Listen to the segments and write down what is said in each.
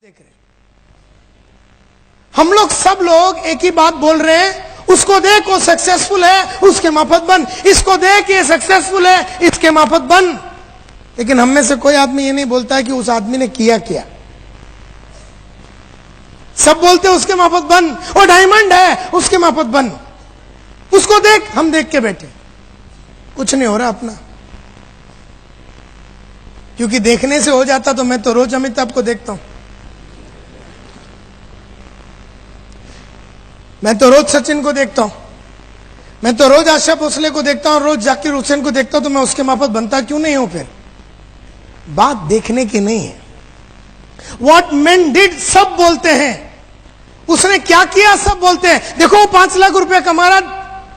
देख रहे हम लोग सब लोग एक ही बात बोल रहे हैं, उसको देख वो सक्सेसफुल है उसके माफत बन, इसको देख ये सक्सेसफुल है इसके माफत बन। लेकिन हम में से कोई आदमी ये नहीं बोलता है कि उस आदमी ने किया क्या। सब बोलते उसके माफत बन, वो डायमंड है उसके माफत बन, उसको देख। हम देख के बैठे, कुछ नहीं हो रहा अपना। क्योंकि देखने से हो जाता तो मैं तो रोज अमिताभ को देखता हूं, मैं तो रोज सचिन को देखता हूं, मैं तो रोज आशा भोसले को देखता हूं, रोज जाकिर हुसैन को देखता हूं, तो मैं उसके माफत बनता क्यों नहीं हूं। फिर बात देखने की नहीं है। व्हाट मैन डिड सब बोलते हैं, उसने क्या किया सब बोलते हैं। देखो 5 लाख रुपया कमा रहा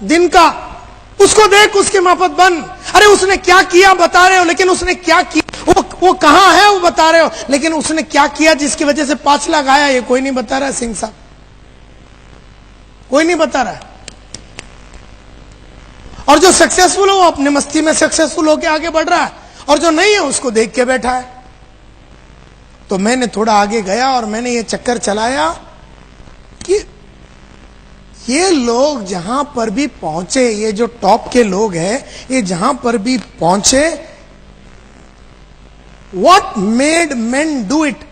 दिन का, उसको देख उसके माफत बन। अरे उसने क्या किया बता रहे हो, लेकिन उसने क्या किया, वो कहां है वो बता रहे हो, लेकिन उसने क्या किया जिसकी वजह से 5 लाख आया, ये कोई नहीं बता रहा। सिंह साहब कोई नहीं बता रहा है। और जो सक्सेसफुल है वो अपने मस्ती में सक्सेसफुल होकर आगे बढ़ रहा है, और जो नहीं है उसको देख के बैठा है। तो मैंने थोड़ा आगे गया और मैंने ये चक्कर चलाया कि ये लोग जहां पर भी पहुंचे, ये जो टॉप के लोग हैं, ये जहां पर भी पहुंचे, what made main do it,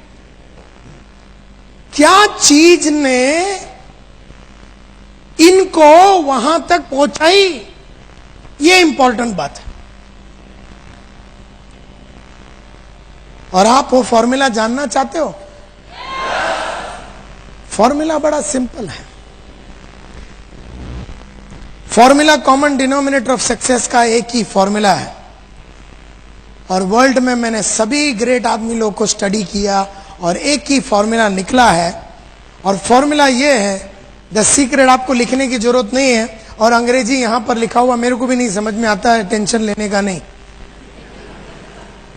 क्या चीज ने इनको वहां तक पहुंचाई, ये इंपॉर्टेंट बात है। और आप वो फॉर्मूला जानना चाहते हो? फॉर्मूला बड़ा सिंपल है। Formula common denominator of success का एक ही फॉर्मूला है, और वर्ल्ड में मैंने सभी ग्रेट आदमी लोगों को स्टडी किया और एक ही फॉर्मूला निकला है। और फॉर्मूला ये है, द सीक्रेट। आपको लिखने की जरूरत नहीं है, और अंग्रेजी यहां पर लिखा हुआ मेरे को भी नहीं समझ में आता है, टेंशन लेने का नहीं।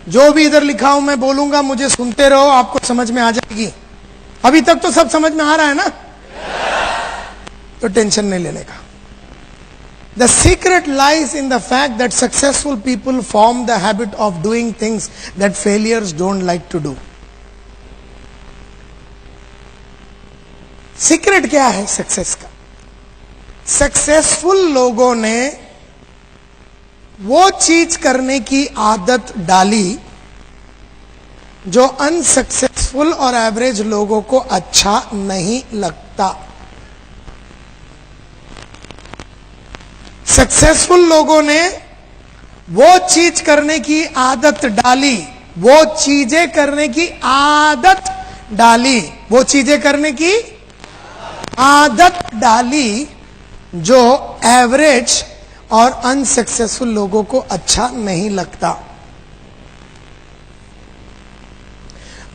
जो भी इधर लिखा हूं मैं बोलूंगा, मुझे सुनते रहो, आपको समझ में आ जाएगी। अभी तक तो सब समझ में आ रहा है ना, तो टेंशन नहीं लेने का। The secret lies in the fact that successful people form the habit of doing things that failures don't like to do. Secret क्या है सक्सेस का? सक्सेसफुल लोगों ने वो चीज करने की आदत डाली जो अनसक्सेसफुल और एवरेज लोगों को अच्छा नहीं लगता। सक्सेसफुल लोगों ने वो चीज करने की आदत डाली, वो चीजें करने की आदत डाली, वो चीजें करने की आदत डाली जो एवरेज और अनसक्सेसफुल लोगों को अच्छा नहीं लगता।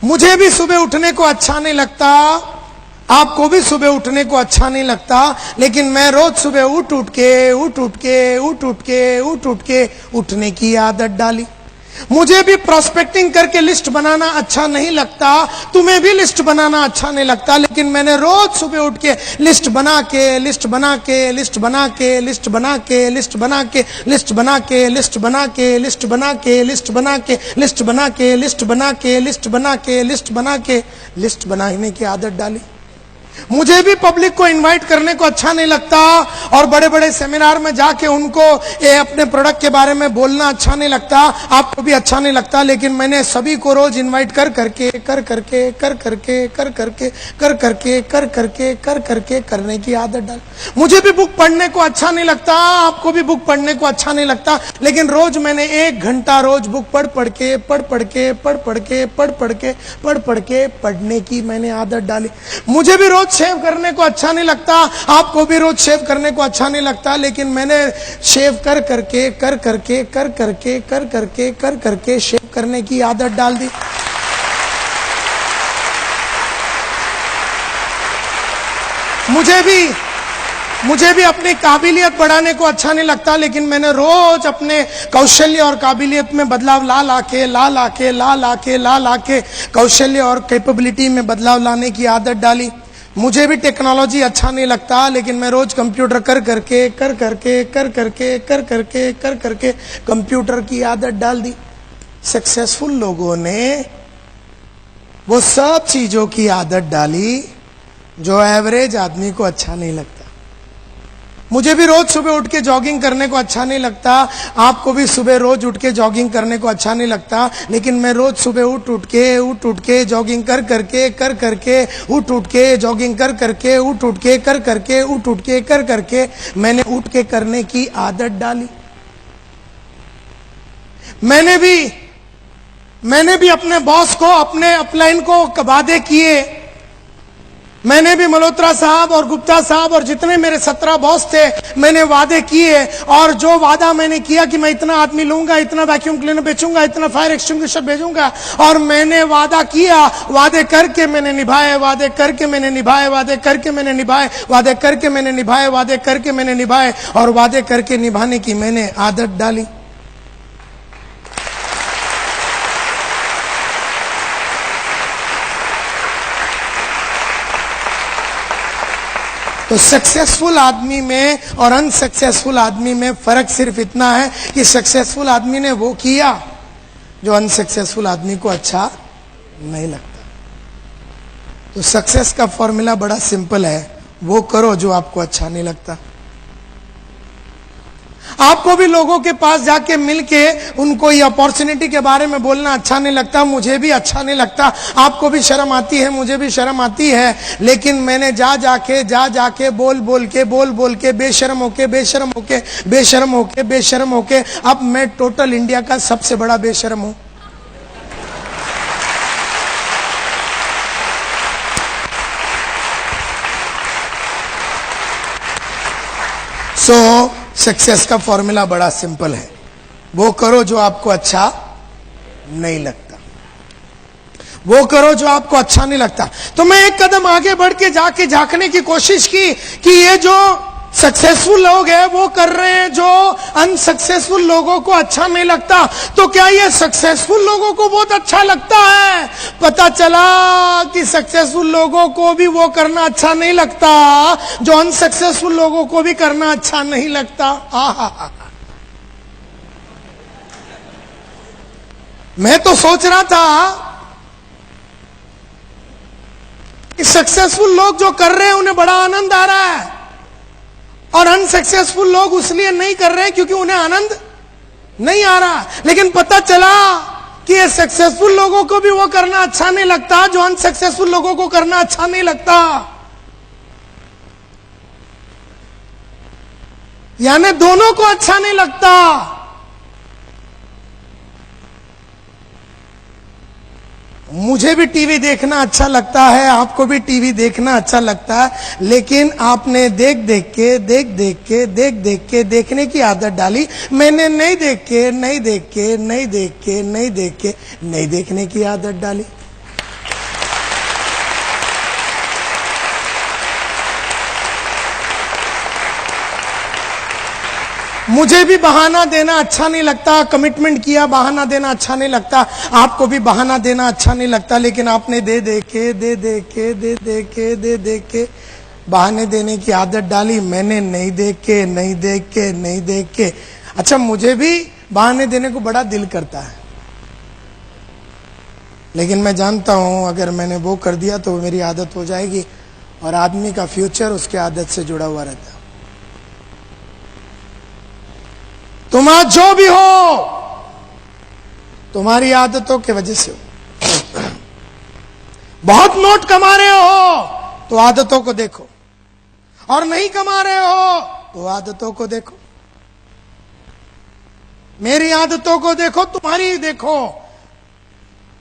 मुझे भी सुबह उठने को अच्छा नहीं लगता, आपको भी सुबह उठने को अच्छा नहीं लगता, लेकिन मैं रोज सुबह उठ के उठने की आदत डाली। मुझे भी प्रोस्पेक्टिंग करके लिस्ट बनाना अच्छा नहीं लगता, तुम्हें भी लिस्ट बनाना अच्छा नहीं लगता, लेकिन मैंने रोज सुबह उठ के लिस्ट बना के लिस्ट बना के लिस्ट बना के लिस्ट बना के लिस्ट बना के लिस्ट बना के लिस्ट बना के लिस्ट बना के लिस्ट बना के लिस्ट बना के लिस्ट बना के लिस्ट बना के लिस्ट बना के लिस्ट बनाने की आदत डाली। मुझे भी पब्लिक को इनवाइट करने को अच्छा नहीं लगता, और बड़े बड़े सेमिनार में जाके उनको अपने प्रोडक्ट के बारे में बोलना अच्छा नहीं लगता, आपको भी अच्छा नहीं लगता, लेकिन मैंने सभी को रोज इनवाइट कर करके करने की आदत डाल। मुझे भी बुक पढ़ने को अच्छा नहीं लगता, आपको भी बुक पढ़ने को अच्छा नहीं लगता, लेकिन रोज मैंने 1 घंटा रोज बुक पढ़ के पढ़ने की मैंने आदत डाली। मुझे भी रोज शेव करने को अच्छा नहीं लगता, आपको भी रोज शेव करने को अच्छा नहीं लगता, लेकिन मैंने शेव कर करके शेव करने की आदत डाल दी। मुझे भी अपनी काबिलियत बढ़ाने को अच्छा नहीं लगता, लेकिन मैंने रोज अपने कौशल्य और काबिलियत में बदलाव ला के कौशल्य और कैपेबिलिटी में बदलाव लाने की आदत डाली। मुझे भी टेक्नोलॉजी अच्छा नहीं लगता, लेकिन मैं रोज कंप्यूटर कर करके कंप्यूटर की आदत डाल दी। सक्सेसफुल लोगों ने वो सब चीजों की आदत डाली जो एवरेज आदमी को अच्छा नहीं लगता। मुझे भी रोज सुबह उठ के जॉगिंग करने को अच्छा नहीं लगता, आपको भी सुबह रोज उठ के जॉगिंग करने को अच्छा नहीं लगता, लेकिन मैं रोज सुबह उठ के जॉगिंग कर करके उठ के जॉगिंग कर करके उठ के कर करके मैंने उठ के करने की आदत डाली। मैंने भी अपने बॉस को, अपने अपलाइन को वादे किए। मैंने भी मल्होत्रा साहब और गुप्ता साहब और जितने मेरे 17 बॉस थे, मैंने वादे किए। और जो वादा मैंने किया कि मैं इतना आदमी लूंगा, इतना वैक्यूम क्लीनर बेचूंगा, इतना फायर एक्सटिंग्विशर भेजूंगा, और मैंने वादा किया, वादे करके मैंने निभाए, वादे करके मैंने निभाए, वादे करके मैंने निभाए, वादे करके मैंने निभाए, वादे करके मैंने निभाए, और वादे करके निभाने की मैंने आदत डाली। तो सक्सेसफुल आदमी में और अनसक्सेसफुल आदमी में फर्क सिर्फ इतना है कि सक्सेसफुल आदमी ने वो किया जो अनसक्सेसफुल आदमी को अच्छा नहीं लगता। तो सक्सेस का फॉर्मूला बड़ा सिंपल है, वो करो जो आपको अच्छा नहीं लगता। आपको भी लोगों के पास जाके मिलके उनको ये अपॉर्चुनिटी के बारे में बोलना अच्छा नहीं लगता, मुझे भी अच्छा नहीं लगता, आपको भी शर्म आती है, मुझे भी शर्म आती है, लेकिन मैंने जा जाके बोल के बेशर्म होके अब मैं टोटल इंडिया का सबसे बड़ा बेशर्म हूं। सक्सेस का फॉर्मूला बड़ा सिंपल है, वो करो जो आपको अच्छा नहीं लगता, वो करो जो आपको अच्छा नहीं लगता। तो मैं एक कदम आगे बढ़ के जाके झांकने की कोशिश की कि ये जो सक्सेसफुल लोग हैं वो कर रहे हैं जो अनसक्सेसफुल लोगों को अच्छा नहीं लगता, तो क्या ये सक्सेसफुल लोगों को बहुत अच्छा लगता है? पता चला कि सक्सेसफुल लोगों को भी वो करना अच्छा नहीं लगता जो अनसक्सेसफुल लोगों को भी करना अच्छा नहीं लगता। मैं तो सोच रहा था कि सक्सेसफुल लोग जो कर रहे हैं उन्हें बड़ा आनंद आ रहा है, और अनसक्सेसफुल लोग उसलिए नहीं कर रहे हैं क्योंकि उन्हें आनंद नहीं आ रहा। लेकिन पता चला कि ये सक्सेसफुल लोगों को भी वो करना अच्छा नहीं लगता जो अनसक्सेसफुल लोगों को करना अच्छा नहीं लगता। यानी दोनों को अच्छा नहीं लगता। मुझे भी टीवी देखना अच्छा लगता है, आपको भी टीवी देखना अच्छा लगता है, लेकिन आपने देख देख के देखने की आदत डाली। मैंने नहीं देखने की आदत डाली। मुझे भी बहाना देना अच्छा नहीं लगता, कमिटमेंट किया बहाना देना अच्छा नहीं लगता, आपको भी बहाना देना अच्छा नहीं लगता, लेकिन आपने दे दे के बहाने देने की आदत डाली। मैंने नहीं देख के। अच्छा, मुझे भी बहाने देने को बड़ा दिल करता है, लेकिन मैं जानता हूं अगर मैंने वो कर दिया तो मेरी आदत हो जाएगी, और आदमी का फ्यूचर उसके आदत से जुड़ा हुआ रहता है। तुम आज जो भी हो तुम्हारी आदतों की वजह से हो। बहुत नोट कमा रहे हो तो आदतों को देखो, और नहीं कमा रहे हो तो आदतों को देखो। मेरी आदतों को देखो, तुम्हारी देखो।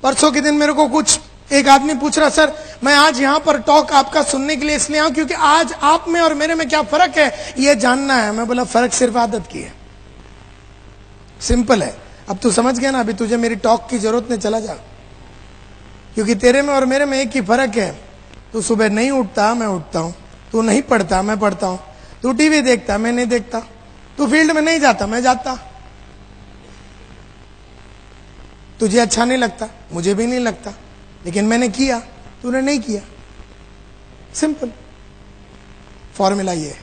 परसों के दिन मेरे को एक आदमी पूछ रहा, सर मैं आज यहां पर टॉक आपका सुनने के लिए इसलिए आऊं क्योंकि आज आप में और मेरे में क्या फर्क है ये जानना है। मैं बोला फर्क सिर्फ आदत की है, सिंपल है। अब तू समझ गया ना, अभी तुझे मेरी टॉक की जरूरत नहीं, चला जा। क्योंकि तेरे में और मेरे में एक ही फर्क है, तू सुबह नहीं उठता, मैं उठता हूं। तू नहीं पढ़ता, मैं पढ़ता हूं। तू टीवी देखता, मैं नहीं देखता। तू फील्ड में नहीं जाता, मैं जाता। तुझे अच्छा नहीं लगता, मुझे भी नहीं लगता, लेकिन मैंने किया, तूने नहीं किया। सिंपल फॉर्मूला ये है,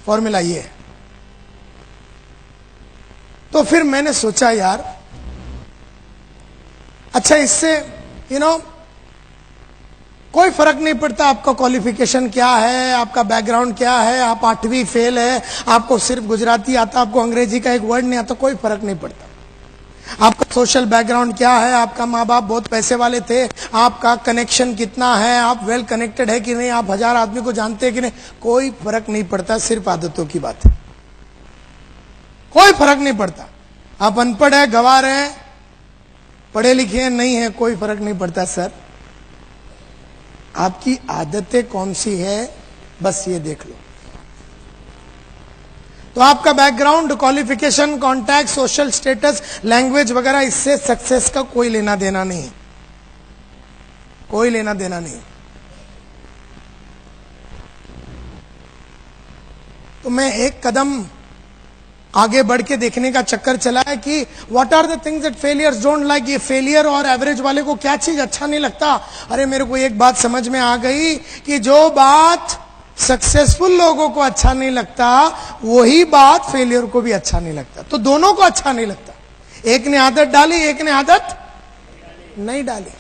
फॉर्मूला ये है। तो फिर मैंने सोचा यार, अच्छा इससे यू नो, कोई फर्क नहीं पड़ता आपका क्वालिफिकेशन क्या है, आपका बैकग्राउंड क्या है, आप 8वीं फेल है, आपको सिर्फ गुजराती आता, आपको अंग्रेजी का एक वर्ड नहीं आता, कोई फर्क नहीं पड़ता। आपका सोशल बैकग्राउंड क्या है, आपका माँ बाप बहुत पैसे वाले थे, आपका कनेक्शन कितना है, आप वेल कनेक्टेड है कि नहीं, आप 1000 आदमी को जानते हैं कि नहीं, कोई फर्क नहीं पड़ता, सिर्फ आदतों की बात है। कोई फर्क नहीं पड़ता। आप अनपढ़ है, गंवार है, पढ़े लिखे हैं, नहीं है, कोई फर्क नहीं पड़ता सर। आपकी आदतें कौन सी है, बस ये देख लो। तो आपका background, qualification, contact, social status, language वगैरह, इससे सक्सेस का कोई लेना देना नहीं, कोई लेना देना नहीं। तो मैं एक कदम आगे बढ़ के देखने का चक्कर चला है कि what are the things that failures don't like. ये फेलियर और एवरेज वाले को क्या चीज अच्छा नहीं लगता? अरे मेरे को एक बात समझ में आ गई कि जो बात सक्सेसफुल लोगों को अच्छा नहीं लगता, वही बात फेलियर को भी अच्छा नहीं लगता। तो दोनों को अच्छा नहीं लगता। एक ने आदत डाली, एक ने आदत नहीं डाली।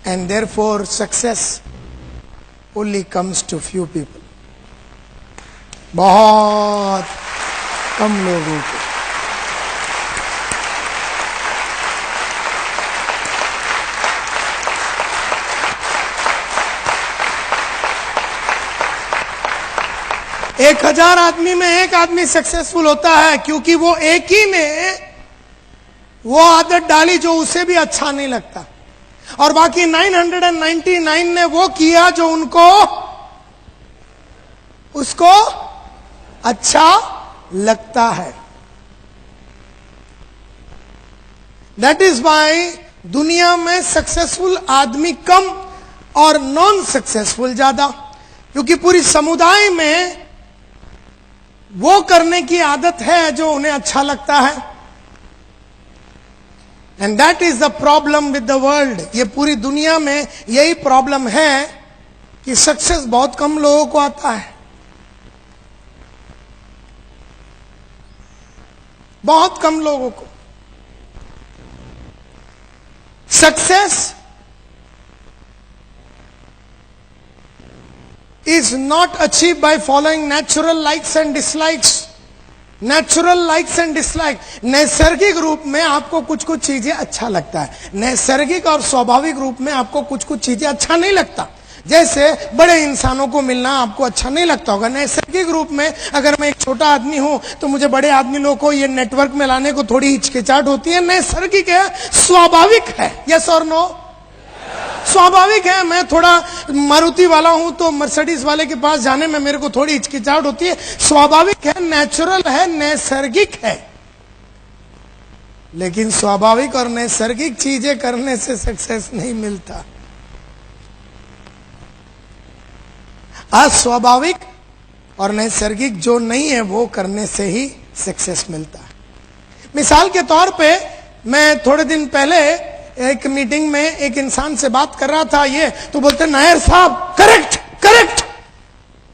And therefore success only comes to few people, बहुत कम लोगों को। एक 1000 आदमी में एक आदमी सक्सेसफुल होता है, क्योंकि वो एक ही ने वो आदत डाली जो उसे भी अच्छा नहीं लगता, और बाकी 999 ने वो किया जो उसको अच्छा लगता है। दैट इज वाई दुनिया में सक्सेसफुल आदमी कम और नॉन सक्सेसफुल ज्यादा, क्योंकि पूरी समुदाय में वो करने की आदत है जो उन्हें अच्छा लगता है। And that is the problem with the world. ये पूरी दुनिया में यही प्रॉब्लम है कि सक्सेस बहुत कम लोगों को आता है, बहुत कम लोगों को। Success is not achieved by following natural likes and dislikes. Natural likes and dislike, नैसर्गिक रूप में आपको कुछ कुछ चीजें अच्छा लगता है, नैसर्गिक और स्वाभाविक रूप में आपको कुछ कुछ चीजें अच्छा नहीं लगता। जैसे बड़े इंसानों को मिलना आपको अच्छा नहीं लगता होगा। नैसर्गिक रूप में अगर मैं एक छोटा आदमी हूं तो मुझे बड़े आदमी लोगों को ये नेटवर्क में लाने को थोड़ी हिचकिचाहट होती है। नैसर्गिक है, स्वाभाविक है। यस और नो? स्वाभाविक है। मैं थोड़ा मारुति वाला हूं तो मर्सिडीज वाले के पास जाने में मेरे को थोड़ी हिचकिचाहट होती है। स्वाभाविक है, नेचुरल है, नैसर्गिक है। लेकिन स्वाभाविक और नैसर्गिक चीजें करने से सक्सेस नहीं मिलता। अस्वाभाविक और नैसर्गिक जो नहीं है वो करने से ही सक्सेस मिलता है। मिसाल के तौर पे मैं थोड़े दिन पहले एक मीटिंग में एक इंसान से बात कर रहा था, ये तो बोलते नायर साहब करेक्ट करेक्ट,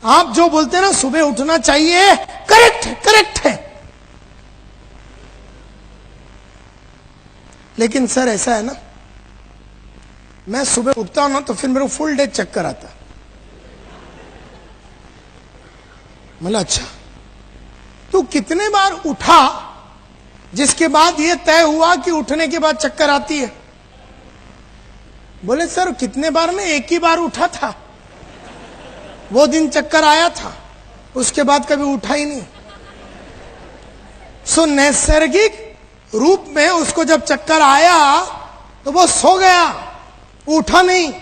आप जो बोलते हैं ना सुबह उठना चाहिए, करेक्ट करेक्ट है। लेकिन सर ऐसा है ना, मैं सुबह उठता हूं ना तो फिर मेरे को फुल डे चक्कर आता। मतलब अच्छा, तू कितने बार उठा जिसके बाद ये तय हुआ कि उठने के बाद चक्कर आती है? बोले सर कितने बार में, एक ही बार उठा था, वो दिन चक्कर आया था, उसके बाद कभी उठा ही नहीं। सो नैसर्गिक रूप में उसको जब चक्कर आया तो वो सो गया, उठा नहीं।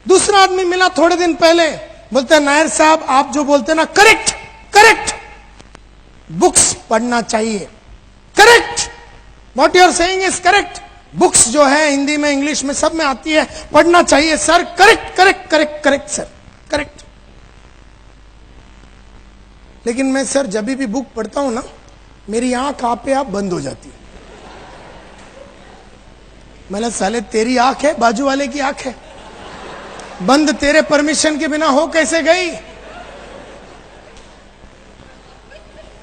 दूसरा आदमी मिला थोड़े दिन पहले, बोलते हैं नायर साहब आप जो बोलते हैं ना करेक्ट करेक्ट, बुक्स पढ़ना चाहिए, correct, what you are saying is correct, books जो है हिंदी में इंग्लिश में सब में आती है, पढ़ना चाहिए sir, correct correct correct correct sir correct. लेकिन मैं सर जब भी बुक पढ़ता हूं ना मेरी आंख आपे आप बंद हो जाती है। मतलब साले तेरी आंख है, बाजू वाले की आंख है, बंद तेरे परमिशन के बिना हो कैसे गई?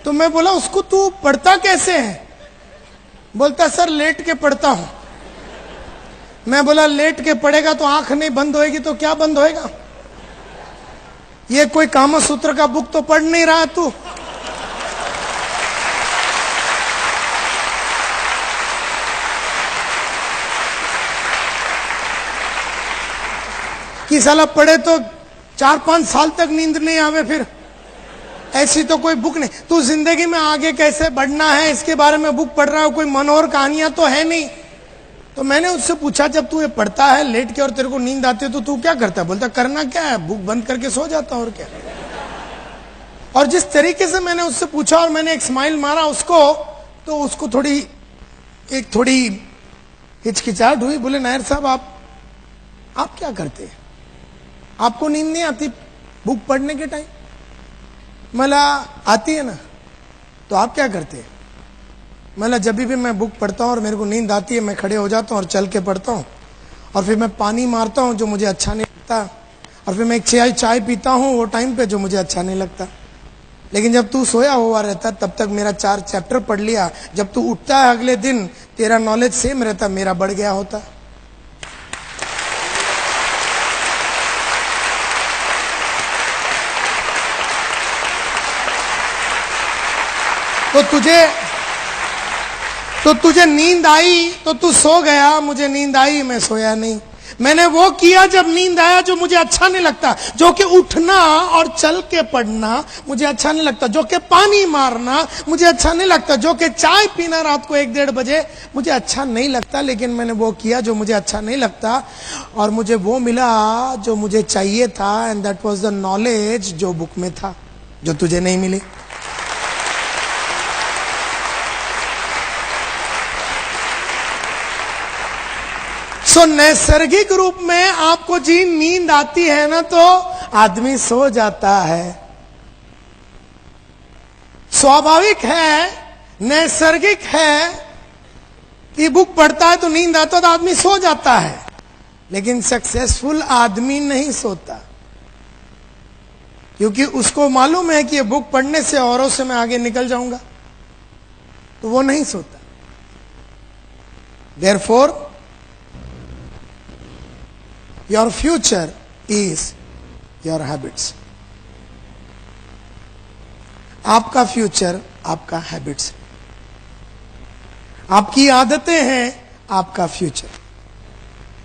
तो मैं बोला उसको तू पढ़ता कैसे है? बोलता सर लेट के पढ़ता हूं। मैं बोला लेट के पढ़ेगा तो आंख नहीं बंद होएगी तो क्या बंद होएगा? ये कोई कामा सूत्र का बुक तो पढ़ नहीं रहा तू। कि साला पढ़े तो 4-5 साल तक नींद नहीं आवे, फिर ऐसी तो कोई बुक नहीं। तू जिंदगी में आगे कैसे बढ़ना है इसके बारे में बुक पढ़ रहा है, कोई मनोहर कहानियां तो है नहीं। तो मैंने उससे पूछा, जब तू ये पढ़ता है लेट के और तेरे को नींद आती है तो तू क्या करता है? बोलता करना क्या है, बुक बंद करके सो जाता और क्या। और जिस तरीके से मैंने उससे पूछा और मैंने एक स्माइल मारा उसको, तो उसको थोड़ी हिचकिचाहट हुई। बोले नायर साहब आप क्या करते हैं, आपको नींद नहीं आती बुक पढ़ने के टाइम? मला आती है ना, तो आप क्या करते हैं? मतलब जब भी मैं बुक पढ़ता हूँ और मेरे को नींद आती है, मैं खड़े हो जाता हूँ और चल के पढ़ता हूँ, और फिर मैं पानी मारता हूँ जो मुझे अच्छा नहीं लगता, और फिर मैं एक चाय पीता हूँ वो टाइम पे जो मुझे अच्छा नहीं लगता। लेकिन जब तू सोया हुआ रहता तब तक मेरा 4 चैप्टर पढ़ लिया, जब तू उठता है अगले दिन तेरा नॉलेज सेम रहता, मेरा बढ़ गया होता। तो तुझे नींद आई तो तू सो गया, मुझे नींद आई मैं सोया नहीं। मैंने वो किया जब नींद आया जो मुझे अच्छा नहीं लगता, जो कि उठना और चल के पढ़ना मुझे अच्छा नहीं लगता, जो कि पानी मारना मुझे अच्छा नहीं लगता, जो कि चाय पीना रात को 1-1:30 बजे मुझे अच्छा नहीं लगता। लेकिन मैंने वो किया जो मुझे अच्छा नहीं लगता, और मुझे वो मिला जो मुझे चाहिए था, and that was the knowledge जो बुक में था, जो तुझे नहीं मिली। तो नैसर्गिक रूप में आपको जी नींद आती है ना तो आदमी सो जाता है, स्वाभाविक है, नैसर्गिक है कि बुक पढ़ता है तो नींद आता है तो आदमी सो जाता है। लेकिन सक्सेसफुल आदमी नहीं सोता, क्योंकि उसको मालूम है कि ये बुक पढ़ने से औरों से मैं आगे निकल जाऊंगा, तो वो नहीं सोता। Therefore, your future is your habits. आपका फ्यूचर आपका हैबिट्स, आपकी आदतें हैं आपका फ्यूचर।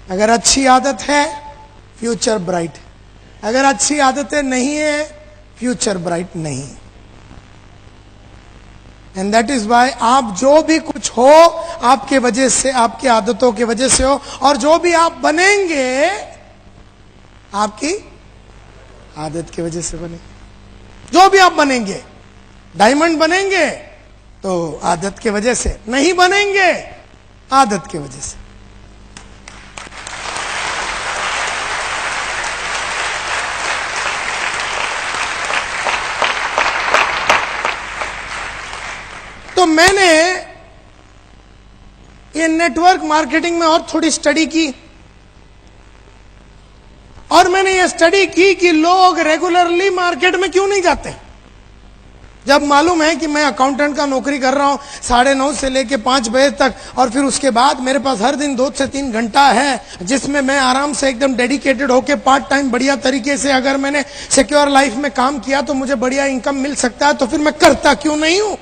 अगर अच्छी आदत है फ्यूचर ब्राइट है, अगर अच्छी आदतें नहीं है फ्यूचर ब्राइट नहीं है। एंड दैट इज वाई आप जो भी कुछ हो आपके वजह से, आपकी आदतों की वजह से हो, और जो भी आप बनेंगे आपकी आदत की वजह से बनेंगे। जो भी आप बनेंगे, डायमंड बनेंगे तो आदत की वजह से, नहीं बनेंगे आदत की वजह से। तो मैंने ये नेटवर्क मार्केटिंग में और थोड़ी स्टडी की, और मैंने ये स्टडी की कि लोग रेगुलरली मार्केट में क्यों नहीं जाते। जब मालूम है कि मैं अकाउंटेंट का नौकरी कर रहा हूं 9:30 से लेके 5 बजे तक, और फिर उसके बाद मेरे पास हर दिन 2 से 3 घंटा है जिसमें मैं आराम से एकदम डेडिकेटेड होके पार्ट टाइम बढ़िया तरीके से अगर मैंने सिक्योर लाइफ में काम किया तो मुझे बढ़िया इनकम मिल सकता है, तो फिर मैं करता क्यों नहीं हूं।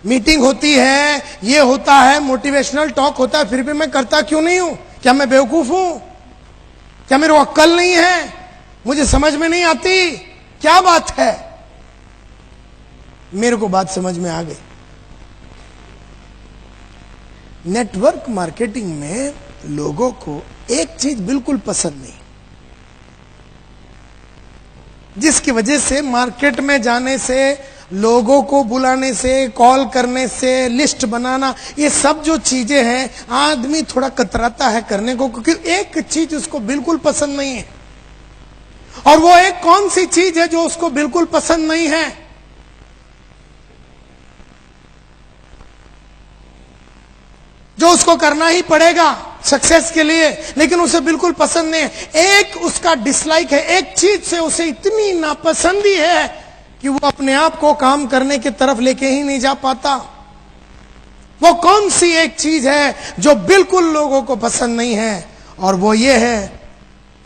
मीटिंग होती है, ये होता है, मोटिवेशनल टॉक होता है, फिर भी मैं करता क्यों नहीं हूं। क्या मैं बेवकूफ हूं? क्या मेरे को अक्ल नहीं है? मुझे समझ में नहीं आती? क्या बात है? मेरे को बात समझ में आ गई। नेटवर्क मार्केटिंग में लोगों को एक चीज बिल्कुल पसंद नहीं, जिसकी वजह से मार्केट में जाने से, लोगों को बुलाने से, कॉल करने से, लिस्ट बनाना, ये सब जो चीजें हैं आदमी थोड़ा कतराता है करने को, क्योंकि एक चीज उसको बिल्कुल पसंद नहीं है। और वो एक कौन सी चीज है जो उसको बिल्कुल पसंद नहीं है? जो उसको करना ही पड़ेगा सक्सेस के लिए, लेकिन उसे बिल्कुल पसंद नहीं है। एक उसका डिसलाइक है, एक चीज से उसे इतनी नापसंदी है कि वो अपने आप को काम करने की तरफ लेके ही नहीं जा पाता। वो कौन सी एक चीज है जो बिल्कुल लोगों को पसंद नहीं है, और वो ये है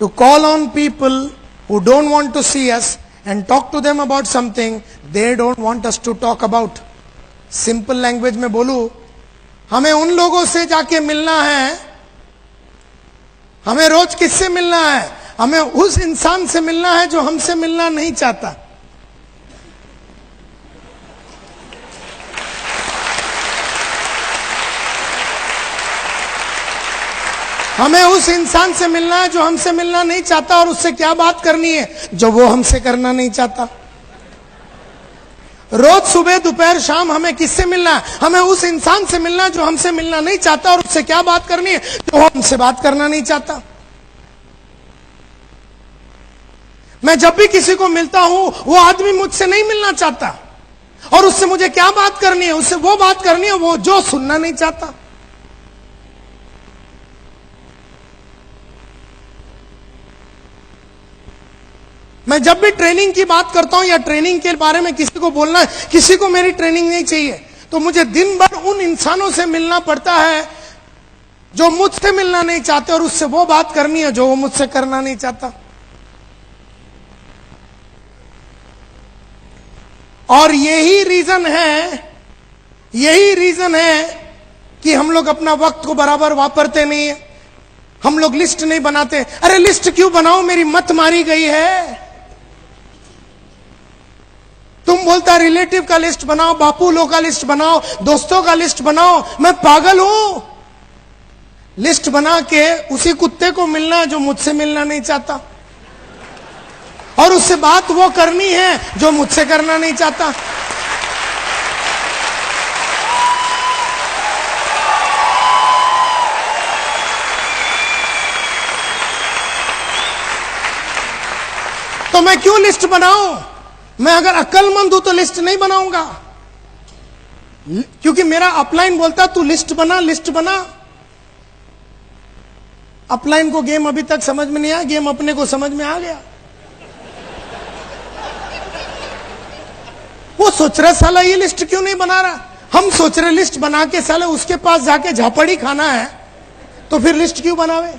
to call on people who don't want to see us and talk to them about something they don't want us to talk about. Simple language में बोलूं, हमें उन लोगों से जाके मिलना है। हमें रोज किससे मिलना है? हमें उस इंसान से मिलना है जो हमसे मिलना नहीं चाहता। हमें उस इंसान से मिलना है जो हमसे मिलना नहीं चाहता, और उससे क्या बात करनी है जो वो हमसे करना नहीं चाहता। रोज सुबह दोपहर शाम हमें किससे मिलना है? हमें उस इंसान से मिलना है जो हमसे मिलना नहीं चाहता, और उससे क्या बात करनी है जो वो हमसे बात करना नहीं चाहता। मैं जब भी किसी को मिलता हूं, वो आदमी मुझसे नहीं मिलना चाहता, और उससे मुझे क्या बात करनी है? उससे वो बात करनी है वो जो सुनना नहीं चाहता। मैं जब भी ट्रेनिंग की बात करता हूं या ट्रेनिंग के बारे में किसी को बोलना है, किसी को मेरी ट्रेनिंग नहीं चाहिए, तो मुझे दिन भर उन इंसानों से मिलना पड़ता है जो मुझसे मिलना नहीं चाहते, और उससे वो बात करनी है जो वो मुझसे करना नहीं चाहता। और यही रीजन है कि हम लोग अपना वक्त को बराबर वापरते नहीं है। हम लोग लिस्ट नहीं बनाते। अरे लिस्ट क्यों बनाओ? मेरी मत मारी गई है। तुम बोलता रिलेटिव का लिस्ट बनाओ, बापू लोग का लिस्ट बनाओ, दोस्तों का लिस्ट बनाओ। मैं पागल हूं? लिस्ट बना के उसी कुत्ते को मिलना है जो मुझसे मिलना नहीं चाहता, और उससे बात वो करनी है जो मुझसे करना नहीं चाहता। तो मैं क्यों लिस्ट बनाऊं? मैं अगर अक्लमंद हूं तो लिस्ट नहीं बनाऊंगा, क्योंकि मेरा अपलाइन बोलता तू लिस्ट बना, लिस्ट बना। अपलाइन को गेम अभी तक समझ में नहीं आया, गेम अपने को समझ में आ गया। वो सोच रहा साला ये लिस्ट क्यों नहीं बना रहा। हम सोच रहे लिस्ट बना के साले उसके पास जाके झापड़ी खाना है, तो फिर लिस्ट क्यों बनावे।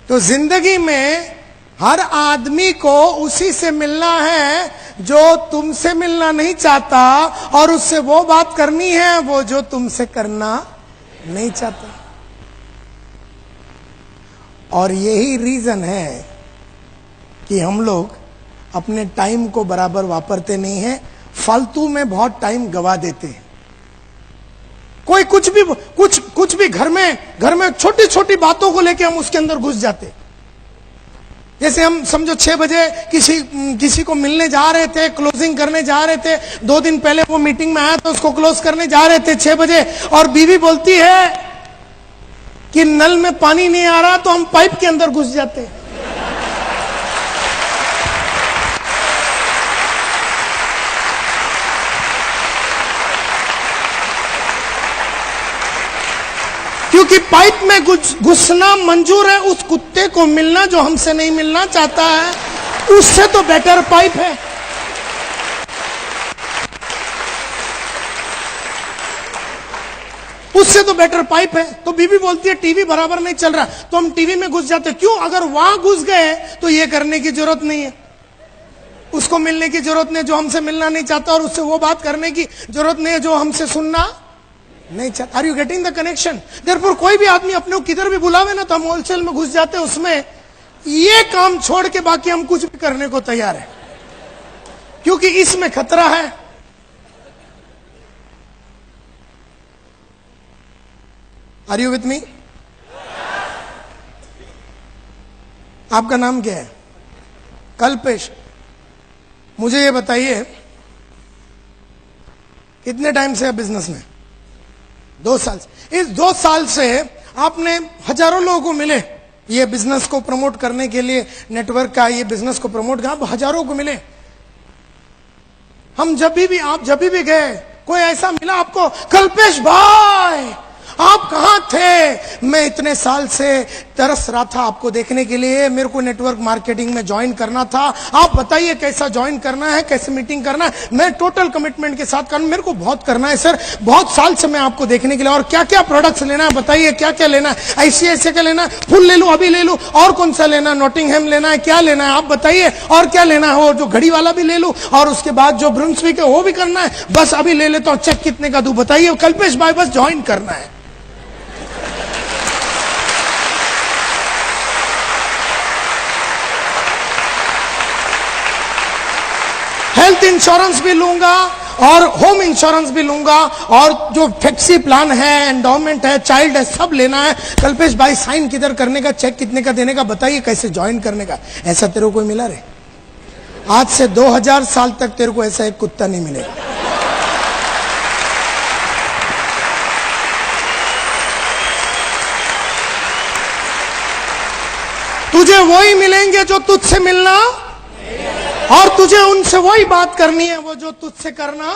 तो जिंदगी में हर आदमी को उसी से मिलना है जो तुमसे मिलना नहीं चाहता, और उससे वो बात करनी है वो जो तुमसे करना नहीं चाहता। और यही रीजन है कि हम लोग अपने टाइम को बराबर वापरते नहीं हैं, फालतू में बहुत टाइम गवा देते हैं। कोई कुछ भी घर में छोटी छोटी बातों को लेके हम उसके अंदर घुस जाते। जैसे हम समझो 6 बजे किसी को मिलने जा रहे थे, क्लोजिंग करने जा रहे थे, 2 दिन पहले वो मीटिंग में आया तो उसको क्लोज करने जा रहे थे 6 बजे, और बीवी बोलती है कि नल में पानी नहीं आ रहा, तो हम पाइप के अंदर घुस जाते। क्योंकि पाइप में घुसना मंजूर है, उस कुत्ते को मिलना जो हमसे नहीं मिलना चाहता है, उससे तो बेटर पाइप है। उससे तो बेटर पाइप है। तो बीवी बोलती है टीवी बराबर नहीं चल रहा, तो हम टीवी में घुस जाते। क्यों? अगर वहां घुस गए तो ये करने की जरूरत नहीं है, उसको मिलने की जरूरत नहीं जो हमसे मिलना नहीं चाहता, और उससे वो बात करने की जरूरत नहीं है जो हमसे सुनना नहीं चाहता। Are you getting the connection? Therefore कोई भी आदमी अपने को किधर भी बुलावे ना, तो हम होलसेल में घुस जाते हैं उसमें। ये काम छोड़ के बाकी हम कुछ भी करने को तैयार है, क्योंकि इसमें खतरा है। Are you with me? आपका नाम क्या है? कल्पेश। मुझे ये बताइए, कितने टाइम से बिजनेस में? 2 साल से। इस 2 साल से आपने हजारों लोगों को मिले ये बिजनेस को प्रमोट करने के लिए, नेटवर्क का ये बिजनेस को प्रमोट कर हजारों को मिले। आप जब भी गए, कोई ऐसा मिला आपको, कल्पेश भाई आप कहां थे? मैं इतने साल से तरस रहा था आपको देखने के लिए, मेरे को नेटवर्क मार्केटिंग में ज्वाइन करना था, आप बताइए कैसा ज्वाइन करना है, कैसे मीटिंग करना है। मैं टोटल कमिटमेंट के साथ करना, मेरे को बहुत करना है सर, बहुत साल से मैं आपको देखने के लिए। और क्या क्या प्रोडक्ट्स लेना है बताइए, क्या क्या लेना है, ICICI का लेना है, फुल ले लूं, अभी ले लूं, और कौन सा लेना है, नॉटिंगहैम लेना है, क्या लेना है आप बताइए, और क्या लेना है, वो जो घड़ी वाला भी ले लूं, और उसके बाद जो ब्रुंसविक है वो भी करना है, बस अभी ले लेता हूं, चेक कितने का दूं बताइए कल्पेश भाई, बस ज्वाइन करना है। हेल्थ इंश्योरेंस भी लूंगा और होम इंश्योरेंस भी लूंगा, और जो फ्लेक्सी प्लान है, एंडोमेंट है, चाइल्ड है, सब लेना है। कल्पेश भाई साइन किधर करने का, चेक कितने का देने का बताइए, कैसे ज्वाइन करने का। ऐसा तेरे को कोई मिला रे? आज से 2000 साल तक तेरे को ऐसा एक कुत्ता नहीं मिलेगा। तुझे वही मिलेंगे जो तुझसे मिलना, और तुझे उनसे वही बात करनी है वो जो तुझसे करना।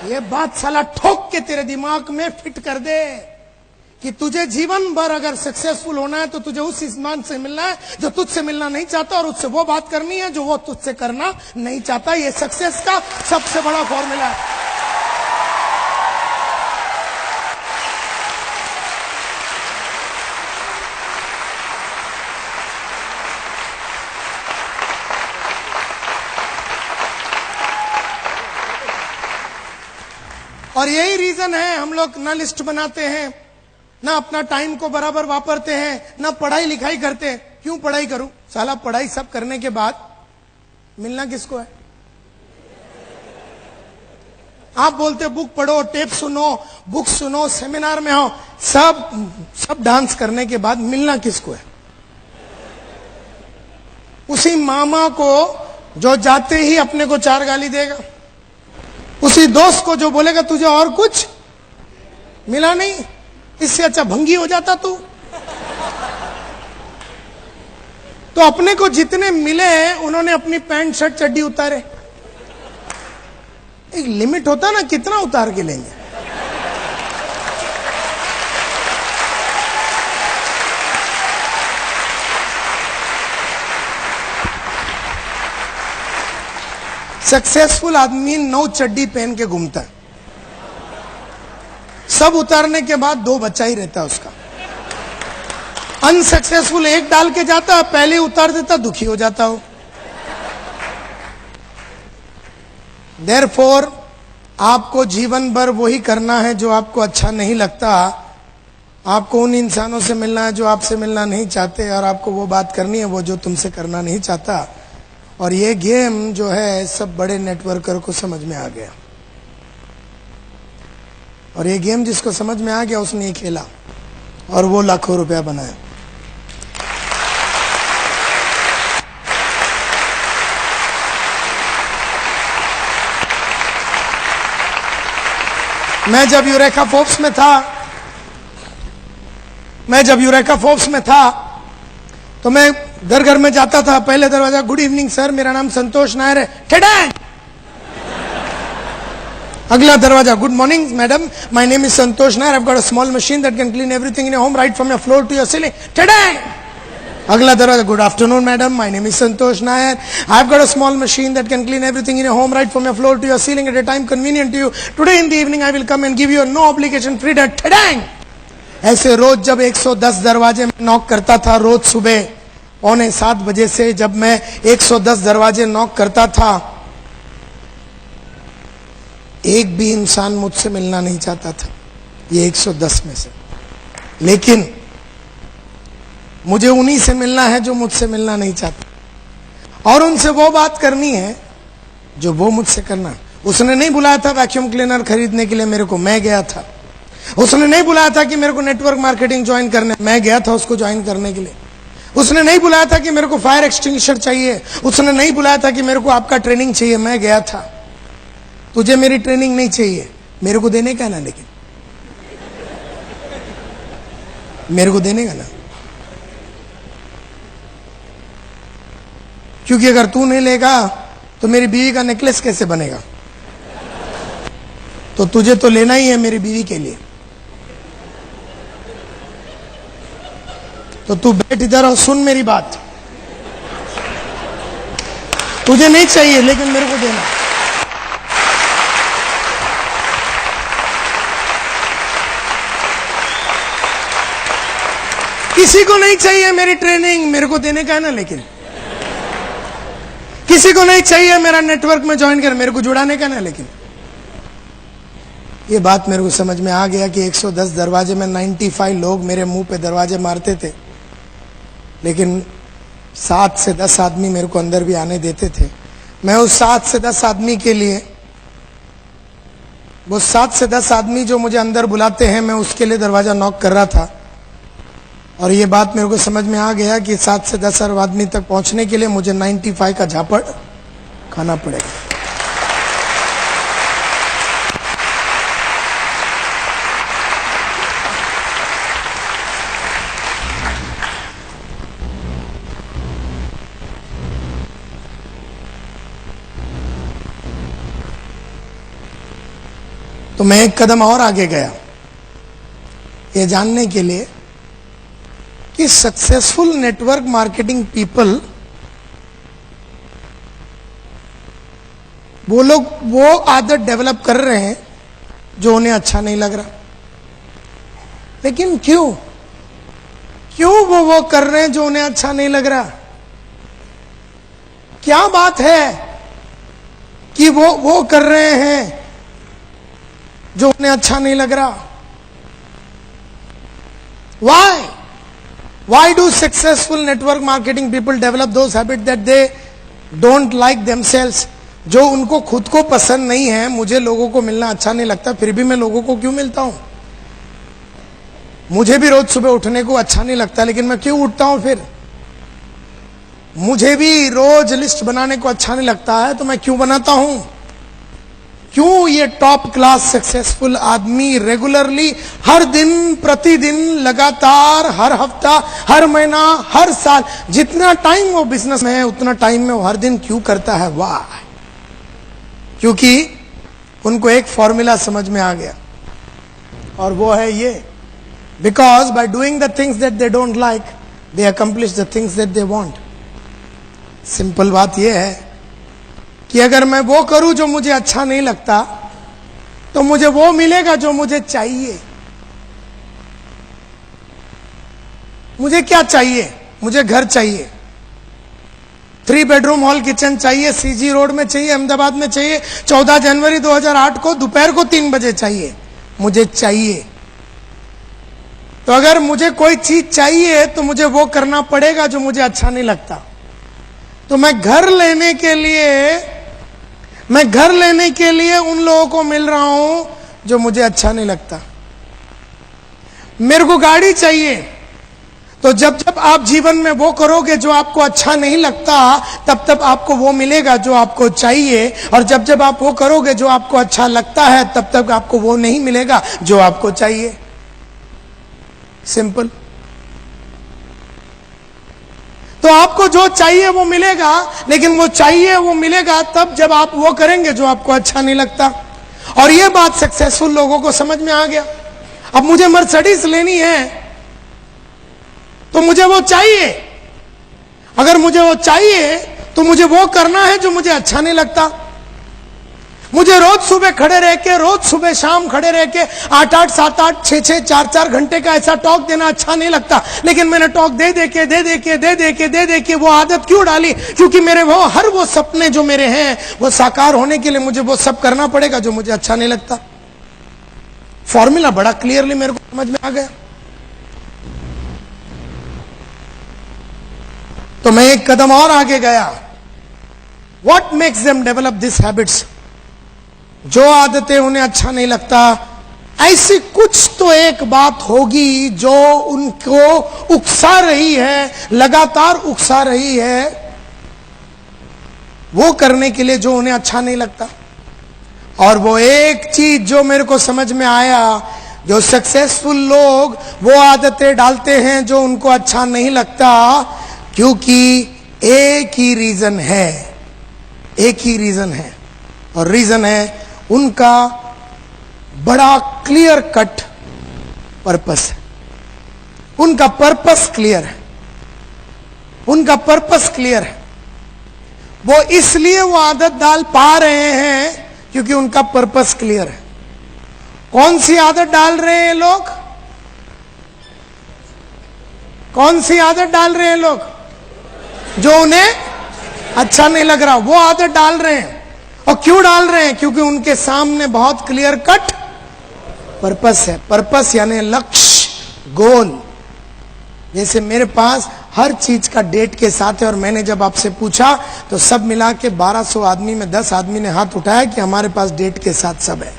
ये बात साला ठोक के तेरे दिमाग में फिट कर दे कि तुझे जीवन भर अगर सक्सेसफुल होना है तो तुझे उस इंसान से मिलना है जो तुझसे मिलना नहीं चाहता, और उससे वो बात करनी है जो वो तुझसे करना नहीं चाहता। ये सक्सेस का सबसे बड़ा फॉर्मूला है। और यही रीजन है हम लोग ना लिस्ट बनाते हैं, ना अपना टाइम को बराबर वापरते हैं, ना पढ़ाई लिखाई करते हैं। क्यों पढ़ाई करूं? साला पढ़ाई सब करने के बाद मिलना किसको है? आप बोलते बुक पढ़ो, टेप सुनो, बुक सुनो, सेमिनार में हो, सब डांस करने के बाद मिलना किसको है? उसी मामा को जो जाते ही अपने को 4 गाली देगा, उसी दोस्त को जो बोलेगा तुझे और कुछ मिला नहीं, इससे अच्छा भंगी हो जाता तू। तो अपने को जितने मिले उन्होंने अपनी पैंट शर्ट चड्डी उतारे। एक लिमिट होता ना, कितना उतार के लेंगे। सक्सेसफुल आदमी 9 चड्डी पहन के घूमता है, सब उतारने के बाद 2 बच्चा ही रहता है उसका। अनसक्सेसफुल 1 डाल के जाता है, पहले उतार देता, दुखी हो जाता हो। देयरफॉर आपको जीवन भर वही करना है जो आपको अच्छा नहीं लगता। आपको उन इंसानों से मिलना है जो आपसे मिलना नहीं चाहते, और आपको वो बात करनी है वो जो तुमसे करना नहीं चाहता। और ये गेम जो है सब बड़े नेटवर्कर को समझ में आ गया, और ये गेम जिसको समझ में आ गया उसने ये खेला और वो लाखों रुपया बनाया। मैं जब यूरेका फोर्ब्स में था तो मैं घर घर में जाता था। पहले दरवाजा, गुड इवनिंग सर, मेरा नाम संतोष नायर है, ठेडैंग। अगला दरवाजा, good morning madam, my name is Santosh Nair, I have got a small machine that can clean everything in your home right from your floor to your ceiling, ठेडैंग। अगला दरवाजा, good afternoon madam, my name is Santosh Nair, I have got a small machine that can clean everything in your home right from your floor to your ceiling at a time convenient to you, today in the evening I will come and give you no obligation free date, ठेडैंग। ऐसे रोज जब 110 दरवाजे में knock करता था, रोज सुबह 6:45 बजे से जब मैं 110 दरवाजे नॉक करता था, एक भी इंसान मुझसे मिलना नहीं चाहता था, ये 110 में से। लेकिन मुझे उन्हीं से मिलना है जो मुझसे मिलना नहीं चाहता, और उनसे वो बात करनी है जो वो मुझसे करना। उसने नहीं बुलाया था वैक्यूम क्लीनर खरीदने के लिए मेरे को, मैं गया था। उसने नहीं बुलाया था कि मेरे को नेटवर्क मार्केटिंग ज्वाइन करने, मैं गया था उसको ज्वाइन करने के लिए। उसने नहीं बुलाया था कि मेरे को फायर एक्सटिंग्विशर चाहिए, उसने नहीं बुलाया था कि मेरे को आपका ट्रेनिंग चाहिए, मैं गया था। तुझे मेरी ट्रेनिंग नहीं चाहिए, मेरे को देने का ना, लेकिन मेरे को देने का ना, क्योंकि अगर तू नहीं लेगा तो मेरी बीवी का नेकलेस कैसे बनेगा? तो तुझे तो लेना ही है मेरी बीवी के लिए। तो तू बैठ इधर और सुन मेरी बात। तुझे नहीं चाहिए लेकिन मेरे को देना। किसी को नहीं चाहिए मेरी ट्रेनिंग, मेरे को देने का है ना। लेकिन किसी को नहीं चाहिए मेरा नेटवर्क में ज्वाइन कर, मेरे को जुड़ाने का ना। लेकिन ये बात मेरे को समझ में आ गया कि 110 दरवाजे में 95 लोग मेरे मुंह पे दरवाजे मारते थे, लेकिन 7 से 10 आदमी मेरे को अंदर भी आने देते थे। मैं उस 7 से 10 आदमी के लिए, वो 7 से 10 आदमी जो मुझे अंदर बुलाते हैं, मैं उसके लिए दरवाजा नॉक कर रहा था। और ये बात मेरे को समझ में आ गया कि 7 से 10 आदमी तक पहुंचने के लिए मुझे 95 का झापड़ खाना पड़ेगा। तो मैं एक कदम और आगे गया, ये जानने के लिए कि सक्सेसफुल नेटवर्क मार्केटिंग पीपल, वो लोग वो आदत डेवलप कर रहे हैं जो उन्हें अच्छा नहीं लग रहा। लेकिन क्यों वो कर रहे हैं जो उन्हें अच्छा नहीं लग रहा? क्या बात है कि वो कर रहे हैं जो उन्हें अच्छा नहीं लग रहा? Why do successful network marketing people develop those habits that they don't like themselves? जो उनको खुद को पसंद नहीं है। मुझे लोगों को मिलना अच्छा नहीं लगता, फिर भी मैं लोगों को क्यों मिलता हूं? मुझे भी रोज सुबह उठने को अच्छा नहीं लगता, लेकिन मैं क्यों उठता हूं? फिर मुझे भी रोज लिस्ट बनाने को अच्छा नहीं लगता है, तो मैं क्यों बनाता हूं? क्यों ये टॉप क्लास सक्सेसफुल आदमी रेगुलरली, हर दिन, प्रतिदिन, लगातार, हर हफ्ता, हर महीना, हर साल, जितना टाइम वो बिजनेस में है उतना टाइम में वो हर दिन क्यों करता है? वाह! क्योंकि उनको एक फॉर्मूला समझ में आ गया, और वो है ये: because by doing the things that they don't like, they accomplish the things that they want. Simple बात यह है कि अगर मैं वो करूं जो मुझे अच्छा नहीं लगता, तो मुझे वो मिलेगा जो मुझे चाहिए। मुझे क्या चाहिए? मुझे घर चाहिए, 3 बेडरूम हॉल किचन चाहिए, सीजी रोड में चाहिए, अहमदाबाद में चाहिए, 14 जनवरी 2008 को दोपहर को 3 बजे चाहिए। मुझे चाहिए। तो अगर मुझे कोई चीज चाहिए तो मुझे वो करना पड़ेगा जो मुझे अच्छा नहीं लगता। तो मैं घर लेने के लिए उन लोगों को मिल रहा हूं जो मुझे अच्छा नहीं लगता। मेरे को गाड़ी चाहिए, तो जब जब आप जीवन में वो करोगे जो आपको अच्छा नहीं लगता, तब तब आपको वो मिलेगा जो आपको चाहिए। और जब जब आप वो करोगे जो आपको अच्छा लगता है, तब तक आपको वो नहीं मिलेगा जो आपको चाहिए। सिंपल। तो आपको जो चाहिए वो मिलेगा, लेकिन वो चाहिए वो मिलेगा तब जब आप वो करेंगे जो आपको अच्छा नहीं लगता। और ये बात सक्सेसफुल लोगों को समझ में आ गया। अब मुझे मर्सिडीज लेनी है तो मुझे वो चाहिए। अगर मुझे वो चाहिए तो मुझे वो करना है जो मुझे अच्छा नहीं लगता। मुझे रोज सुबह खड़े रह के, रोज सुबह शाम खड़े रह के 8-8, 7-8, 6-6, 4-4 घंटे का ऐसा टॉक देना अच्छा नहीं लगता। लेकिन मैंने टॉक दे दे के वो आदत क्यों डाली? क्योंकि मेरे हर वो सपने जो मेरे हैं वो साकार होने के लिए मुझे वो सब करना पड़ेगा जो मुझे अच्छा नहीं लगता। फॉर्मूला बड़ा क्लियरली मेरे को समझ में आ गया। तो मैं एक कदम और आगे गया। What makes them develop these habits? जो आदतें उन्हें अच्छा नहीं लगता, ऐसी कुछ तो एक बात होगी जो उनको उकसा रही है, लगातार उकसा रही है वो करने के लिए जो उन्हें अच्छा नहीं लगता। और वो एक चीज जो मेरे को समझ में आया, जो सक्सेसफुल लोग वो आदतें डालते हैं जो उनको अच्छा नहीं लगता, क्योंकि एक ही रीजन है, और रीजन है उनका बड़ा क्लियर कट पर्पस है। उनका पर्पस क्लियर है, उनका पर्पस क्लियर है। वो इसलिए वो आदत डाल पा रहे हैं क्योंकि उनका पर्पस क्लियर है। कौन सी आदत डाल रहे हैं लोग? कौन सी आदत डाल रहे हैं लोग? जो उन्हें अच्छा नहीं लग रहा वो आदत डाल रहे हैं। और क्यों डाल रहे हैं? क्योंकि उनके सामने बहुत क्लियर कट पर्पस है। पर्पस यानी लक्ष्य, गोल। जैसे मेरे पास हर चीज का डेट के साथ है, और मैंने जब आपसे पूछा तो सब मिला के 1200 आदमी में 10 आदमी ने हाथ उठाया कि हमारे पास डेट के साथ सब है।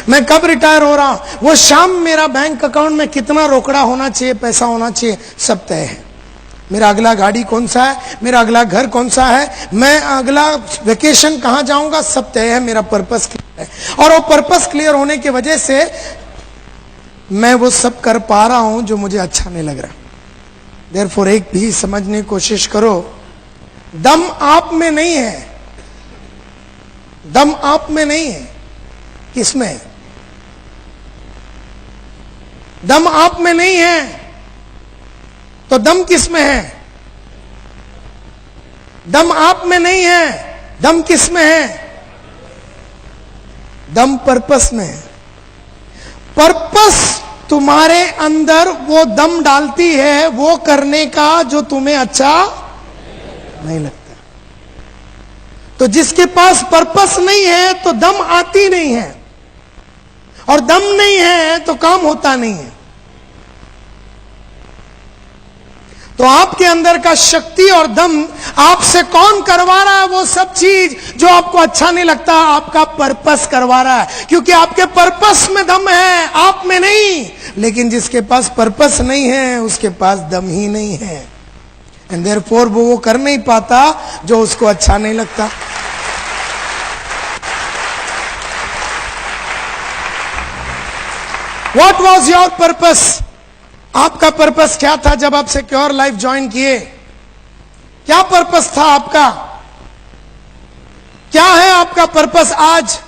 मैं कब रिटायर हो रहा हूं, वो शाम मेरा बैंक अकाउंट में कितना रोकड़ा होना चाहिए, पैसा होना चाहिए, सब तय है। मेरा अगला गाड़ी कौन सा है, मेरा अगला घर कौन सा है, मैं अगला वेकेशन कहां जाऊंगा, सब तय है। मेरा पर्पस क्लियर है, और वो पर्पस क्लियर होने की वजह से मैं वो सब कर पा रहा हूं जो मुझे अच्छा नहीं लग रहा। देयरफॉर एक भी समझने की कोशिश करो, दम आप में नहीं है, दम आप में नहीं है, किसमें है? दम आप में नहीं है तो दम किसमें है? दम आप में नहीं है, दम किसमें है? दम पर्पस में है। पर्पस तुम्हारे अंदर वो दम डालती है वो करने का जो तुम्हें अच्छा नहीं लगता। तो जिसके पास पर्पस नहीं है तो दम आती नहीं है, और दम नहीं है तो काम होता नहीं है। तो आपके अंदर का शक्ति और दम आपसे कौन करवा रहा है? वो सब चीज जो आपको अच्छा नहीं लगता, आपका पर्पस करवा रहा है। क्योंकि आपके पर्पस में दम है, आप में नहीं। लेकिन जिसके पास पर्पस नहीं है उसके पास दम ही नहीं है, एंड देयरफॉर वो कर नहीं पाता जो उसको अच्छा नहीं लगता। What was your purpose? आपका पर्पस क्या था जब आप सिक्योर लाइफ ज्वाइन किए? क्या पर्पस था आपका? क्या है आपका पर्पस आज?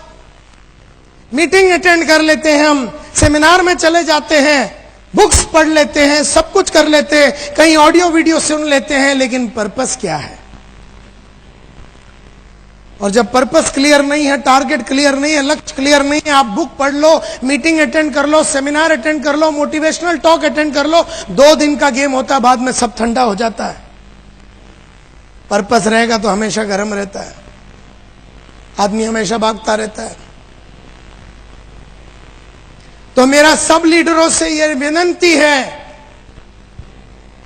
मीटिंग अटेंड कर लेते हैं हम, सेमिनार में चले जाते हैं, बुक्स पढ़ लेते हैं, सब कुछ कर लेते हैं, कहीं ऑडियो वीडियो सुन लेते हैं, लेकिन पर्पस क्या है? और जब पर्पस क्लियर नहीं है, टारगेट क्लियर नहीं है, लक्ष्य क्लियर नहीं है, आप बुक पढ़ लो, मीटिंग अटेंड कर लो, सेमिनार अटेंड कर लो, मोटिवेशनल टॉक अटेंड कर लो, 2 दिन का गेम होता है, बाद में सब ठंडा हो जाता है। पर्पस रहेगा तो हमेशा गर्म रहता है, आदमी हमेशा भागता रहता है। तो मेरा सब लीडरों से यह विनती है,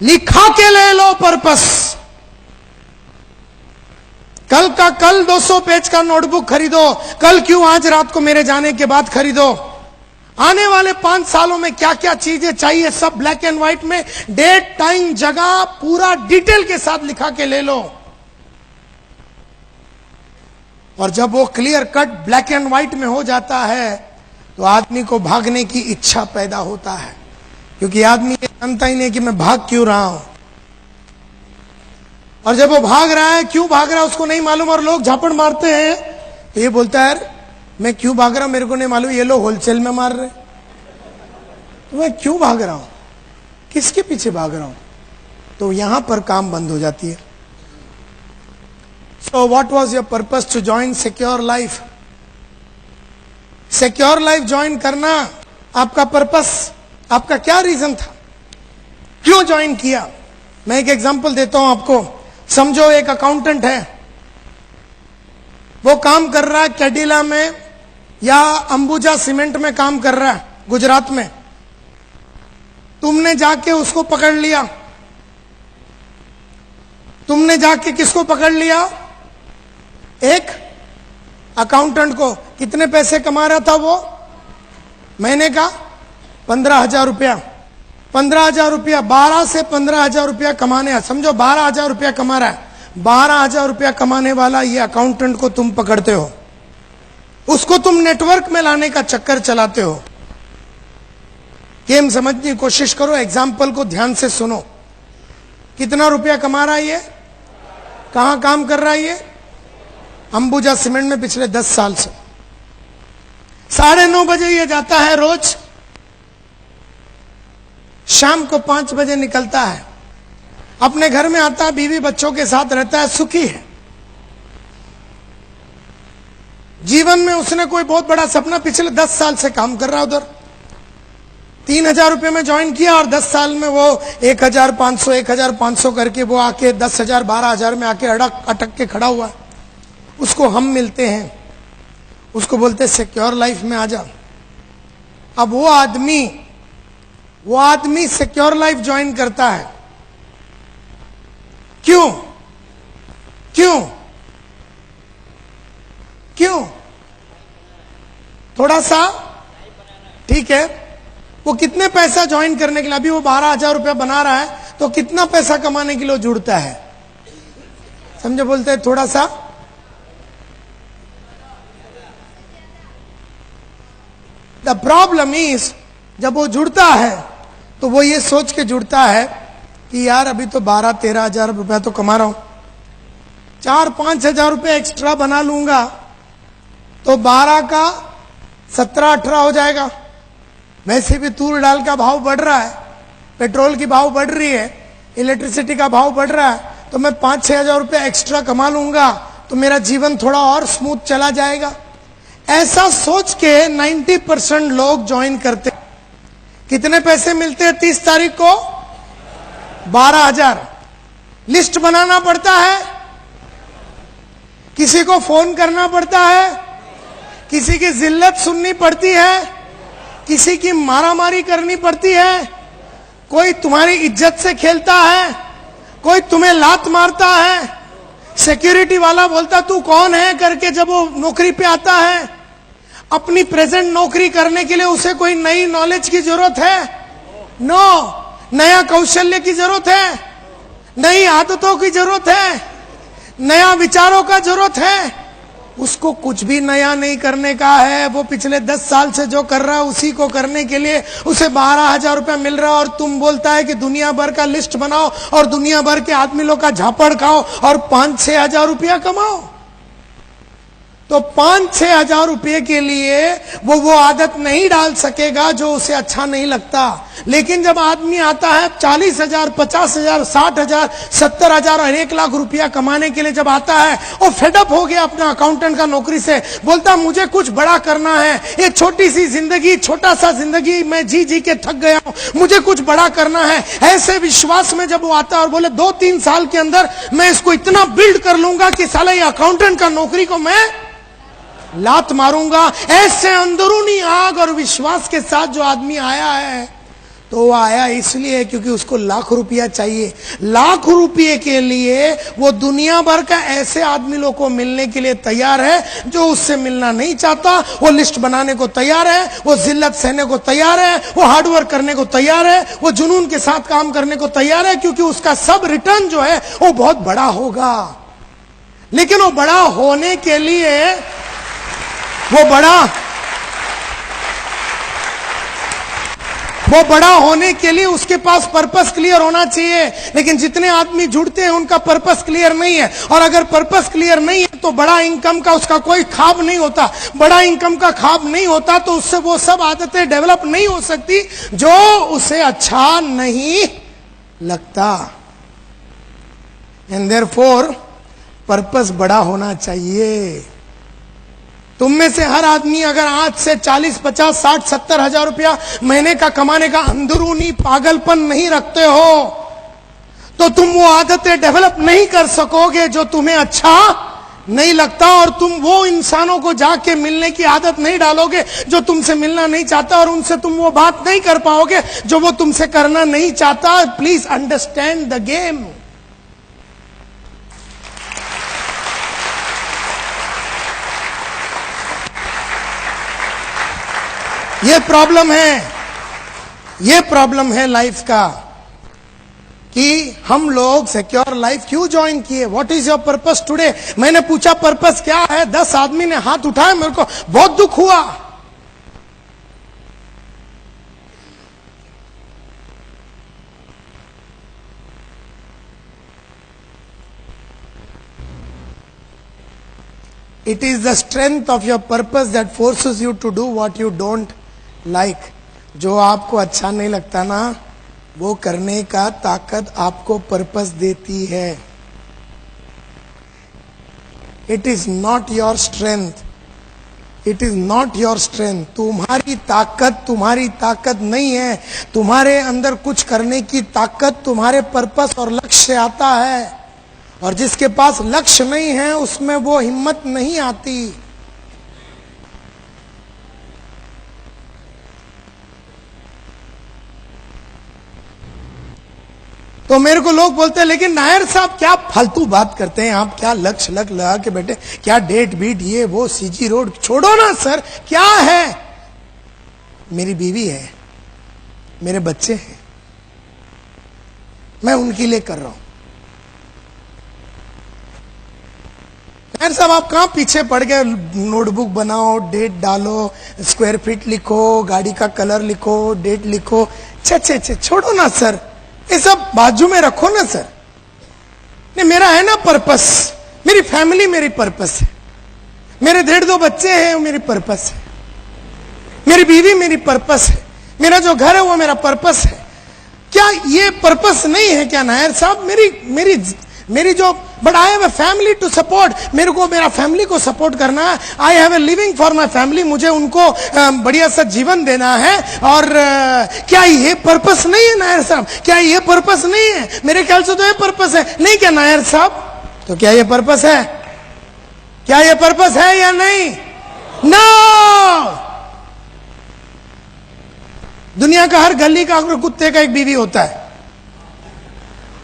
लिखा के ले लो पर्पस। कल का कल 200 पेज का नोटबुक खरीदो, कल क्यों आज रात को मेरे जाने के बाद खरीदो। आने वाले 5 सालों में क्या क्या चीजें चाहिए, सब ब्लैक एंड व्हाइट में, डेट, टाइम, जगह पूरा डिटेल के साथ लिखा के ले लो। और जब वो clear cut black and white में हो जाता है तो आदमी को भागने की इच्छा पैदा होता है, क्योंकि आदमी ये जानता ही नहीं कि मैं भाग क्यों रहा हूं। और जब वो भाग रहा है, क्यों भाग रहा है उसको नहीं मालूम, और लोग झापड़ मारते हैं तो ये बोलता है यार मैं क्यों भाग रहा हूं मेरे को नहीं मालूम, ये लोग होलसेल में मार रहे, तो मैं क्यों भाग रहा हूं, किसके पीछे भाग रहा हूं। तो यहां पर काम बंद हो जाती है। So what was your purpose to join secure life? Secure life join करना आपका पर्पस, आपका क्या रीजन था, क्यों ज्वाइन किया? मैं एक एग्जांपल देता हूं आपको। समझो एक अकाउंटेंट है, वो काम कर रहा है कैडिला में या अंबुजा सीमेंट में काम कर रहा है गुजरात में। तुमने जाके उसको पकड़ लिया, तुमने जाके किसको पकड़ लिया? एक अकाउंटेंट को। कितने पैसे कमा रहा था वो महीने का? 15,000 रुपया। 15,000 रुपया, 12 से 15,000 रुपया कमाने, समझो 12,000 रुपया कमा रहा है। 12,000 रुपया कमाने वाला ये अकाउंटेंट को तुम पकड़ते हो, उसको तुम नेटवर्क में लाने का चक्कर चलाते हो। गेम समझने की कोशिश करो, एग्जाम्पल को ध्यान से सुनो। कितना रुपया कमा रहा है ये? कहां काम कर रहा है ये? अंबुजा सीमेंट में पिछले 10 साल से। 9:30 बजे ये जाता है रोज, शाम को 5 बजे निकलता है, अपने घर में आता है, बीवी बच्चों के साथ रहता है, सुखी है। जीवन में उसने कोई बहुत बड़ा सपना, पिछले 10 साल से काम कर रहा है उधर, 3,000 रुपये में ज्वाइन किया और 10 साल में वो 1,500 करके वो आके 10,000 12,000 में आके अटक के खड़ा हुआ। उसको हम मिलते हैं, उसको बोलते सिक्योर लाइफ में आ जा। अब वो आदमी सिक्योर लाइफ ज्वाइन करता है। क्यों? थोड़ा सा ठीक है, वो कितने पैसा ज्वाइन करने के लिए, अभी वो 12,000 रुपया बना रहा है, तो कितना पैसा कमाने के लिए जुड़ता है? समझे? बोलते हैं थोड़ा सा। द प्रॉब्लम इज, जब वो जुड़ता है तो वो ये सोच के जुड़ता है कि यार अभी तो 12-13 हजार रुपया तो कमा रहा हूं, 4-5 हजार रुपये एक्स्ट्रा बना लूंगा तो 12 का 17-18 हो जाएगा। वैसे भी तूर दाल का भाव बढ़ रहा है, पेट्रोल की भाव बढ़ रही है, इलेक्ट्रिसिटी का भाव बढ़ रहा है, तो मैं 5-6 हजार रुपये एक्स्ट्रा कमा लूंगा तो मेरा जीवन थोड़ा और स्मूथ चला जाएगा। ऐसा सोच के 90% लोग ज्वाइन करते। कितने पैसे मिलते हैं 30 तारीख को? 12,000। लिस्ट बनाना पड़ता है, किसी को फोन करना पड़ता है, किसी की जिल्लत सुननी पड़ती है, किसी की मारामारी करनी पड़ती है, कोई तुम्हारी इज्जत से खेलता है, कोई तुम्हें लात मारता है, सिक्योरिटी वाला बोलता तू कौन है करके जब वो नौकरी पे आता है। अपनी प्रेजेंट नौकरी करने के लिए उसे कोई नई नॉलेज की जरूरत है? नो। नया कौशल्य की जरूरत है, नई आदतों की जरूरत है, नया विचारों का जरूरत है। उसको कुछ भी नया नहीं करने का है, वो पिछले 10 साल से जो कर रहा है उसी को करने के लिए उसे 12,000 रुपया मिल रहा है, और तुम बोलता है कि दुनिया भर का लिस्ट बनाओ और दुनिया भर के आदमी लोग का झापड़ खाओ और 5-6 हजार रुपया कमाओ। तो 5-6 हजार रुपये के लिए वो आदत नहीं डाल सकेगा जो उसे अच्छा नहीं लगता। लेकिन जब आदमी आता है 40,000, 50,000, 60,000, 70,000 और 1 लाख रुपया कमाने के लिए जब आता है, वो फेडअप हो गया अपना अकाउंटेंट का नौकरी से, बोलता मुझे कुछ बड़ा करना है, ये छोटी सी जिंदगी, छोटा सा जिंदगी मैं जी के थक गया हूं, मुझे कुछ बड़ा करना है। ऐसे विश्वास में जब वो आता है और बोले 2-3 साल के अंदर मैं इसको इतना बिल्ड कर लूंगा कि साला ये अकाउंटेंट का नौकरी को मैं लात मारूंगा, ऐसे अंदरूनी आग और विश्वास के साथ जो आदमी आया है, तो वो आया इसलिए क्योंकि उसको लाख रुपया चाहिए। लाख रुपये के लिए वो दुनिया भर का ऐसे आदमी लोग को मिलने के लिए तैयार है जो उससे मिलना नहीं चाहता। वो लिस्ट बनाने को तैयार है, वो जिल्लत सहने को तैयार है, वो हार्डवर्क करने को तैयार है, वो जुनून के साथ काम करने को तैयार है, क्योंकि उसका सब रिटर्न जो है वो बहुत बड़ा होगा। लेकिन वो बड़ा होने के लिए वो बड़ा होने के लिए उसके पास पर्पस क्लियर होना चाहिए। लेकिन जितने आदमी जुड़ते हैं उनका पर्पस क्लियर नहीं है, और अगर पर्पस क्लियर नहीं है तो बड़ा इनकम का उसका कोई ख्वाब नहीं होता। बड़ा इनकम का ख्वाब नहीं होता तो उससे वो सब आदतें डेवलप नहीं हो सकती जो उसे अच्छा नहीं लगता। एंड देयरफॉर पर्पस बड़ा होना चाहिए। तुम में से हर आदमी अगर आज से 40, 50, 60, 70 हजार रुपया महीने का कमाने का अंदरूनी पागलपन नहीं रखते हो तो तुम वो आदतें डेवलप नहीं कर सकोगे जो तुम्हें अच्छा नहीं लगता, और तुम वो इंसानों को जाके मिलने की आदत नहीं डालोगे जो तुमसे मिलना नहीं चाहता, और उनसे तुम वो बात नहीं कर पाओगे जो वो तुमसे करना नहीं चाहता। Please understand the game. ये प्रॉब्लम है लाइफ का कि हम लोग सिक्योर लाइफ क्यों ज्वाइन किए। What is your purpose today? मैंने पूछा पर्पस क्या है, 10 आदमी ने हाथ उठाया, मेरे को बहुत दुख हुआ। It is the strength of your purpose that forces you to do what you don't like. जो आपको अच्छा नहीं लगता ना, वो करने का ताकत आपको पर्पस देती है। It is not your strength, it is not your strength. तुम्हारी ताकत नहीं है। तुम्हारे अंदर कुछ करने की ताकत तुम्हारे पर्पस और लक्ष्य से आता है, और जिसके पास लक्ष्य नहीं है उसमें वो हिम्मत नहीं आती। तो मेरे को लोग बोलते हैं, लेकिन नायर साहब क्या फालतू बात करते हैं आप, क्या लक्ष्य लगा के बैठे, क्या डेट बीट ये वो सीजी रोड, छोड़ो ना सर, क्या है। मेरी बीवी है, मेरे बच्चे हैं, मैं उनके लिए कर रहा हूं। नायर साहब आप कहां पीछे पड़ गए, नोटबुक बनाओ, डेट डालो, स्क्वायर फीट लिखो, गाड़ी का कलर लिखो, डेट लिखो, छे छोड़ो ना सर, ये सब बाजू में रखो ना सर। नहीं, मेरा है ना पर्पस, मेरी फैमिली मेरी पर्पस है, मेरे 1.5-2 बच्चे हैं वो मेरी पर्पस है, मेरी बीवी मेरी पर्पस है, मेरा जो घर है वो मेरा पर्पस है। क्या ये पर्पस नहीं है क्या नायर साहब? मेरी जो, but I have a family to support, मेरे को मेरा फैमिली को सपोर्ट करना है। I have a living for my family, मुझे उनको बढ़िया सा जीवन देना है। और क्या ये पर्पस नहीं है नायर साहब? क्या ये पर्पस नहीं है? मेरे ख्याल से तो ये पर्पस है, नहीं क्या नायर साहब? तो क्या ये पर्पस है? क्या ये पर्पस है या नहीं? नो। दुनिया का हर गली का कुत्ते का एक बीवी होता है,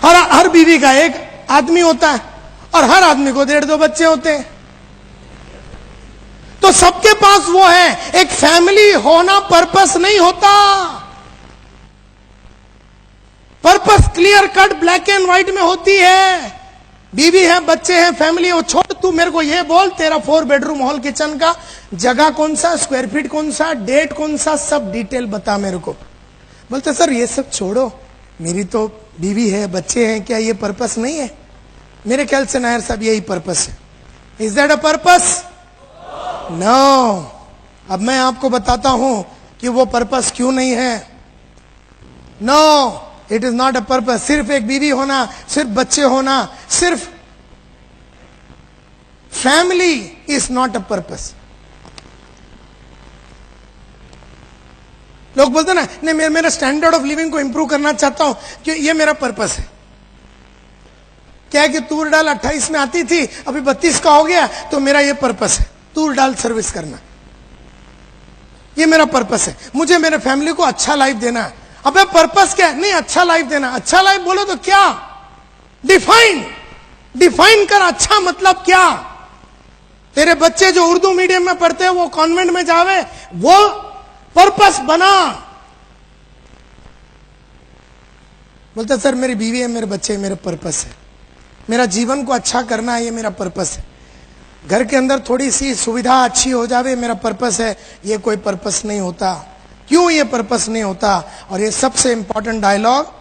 हर बीवी का एक आदमी होता है, और हर आदमी को 1.5-2 बच्चे होते हैं। तो सबके पास वो है, एक फैमिली होना पर्पस नहीं होता। Purpose clear cut black and white में होती है। बीवी है, बच्चे हैं, फैमिली है। वो छोड़, तू मेरे को ये बोल, तेरा 4 बेडरूम हॉल किचन का जगह कौन सा, स्क्वायर फीट कौन सा, डेट कौन सा, सब डिटेल बता मेरे को। बोलते सर ये सब छोड़ो, मेरी तो बीवी है, बच्चे हैं, क्या ये पर्पस नहीं है? मेरे ख्याल से नायर साहब यही पर्पस है। Is that a purpose? No. अब मैं आपको बताता हूं कि वो पर्पस क्यों नहीं है। No, it is not a purpose. सिर्फ एक बीवी होना, सिर्फ बच्चे होना, सिर्फ family is not a purpose. लोग बोलते ना, नहीं मेरा स्टैंडर्ड ऑफ लिविंग को इंप्रूव करना चाहता हूं, कि ये मेरा पर्पस है। क्या है कि तूर डाल 28 में आती थी, अभी 32 का हो गया, तो मेरा ये पर्पस है, तूर डाल सर्विस करना, ये मेरा पर्पस है। मुझे मेरे फैमिली को अच्छा लाइफ देना है। अबे पर्पस क्या है? नहीं, अच्छा लाइफ देना। अच्छा लाइफ बोलो तो क्या? डिफाइन कर, अच्छा मतलब क्या? तेरे बच्चे जो उर्दू मीडियम में पढ़ते हैं वो कॉन्वेंट में जावे, वो पर्पस बना। बोलते सर मेरी बीवी है, मेरे बच्चे, मेरे पर्पस है, मेरा जीवन को अच्छा करना है, ये मेरा पर्पस है। घर के अंदर थोड़ी सी सुविधा अच्छी हो जावे, मेरा पर्पस है। ये कोई पर्पस नहीं होता। क्यों ये पर्पस नहीं होता? और ये सबसे important dialogue,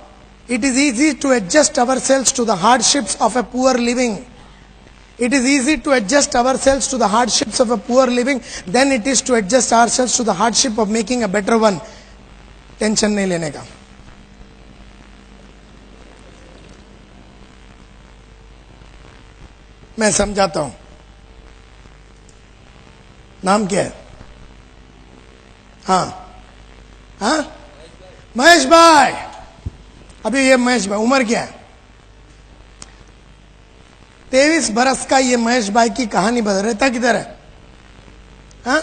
it is easy to adjust ourselves to the hardships of a poor living. It is easy to adjust ourselves to the hardships of a poor living than it is to adjust ourselves to the hardship of making a better one. Tension नहीं लेने का। मैं समझाता हूं। नाम क्या है? हाँ, महेश भाई। अभी ये महेश भाई, उम्र क्या है? 23 बरस का ये महेश भाई की कहानी बता। रहता किधर है? हाँ,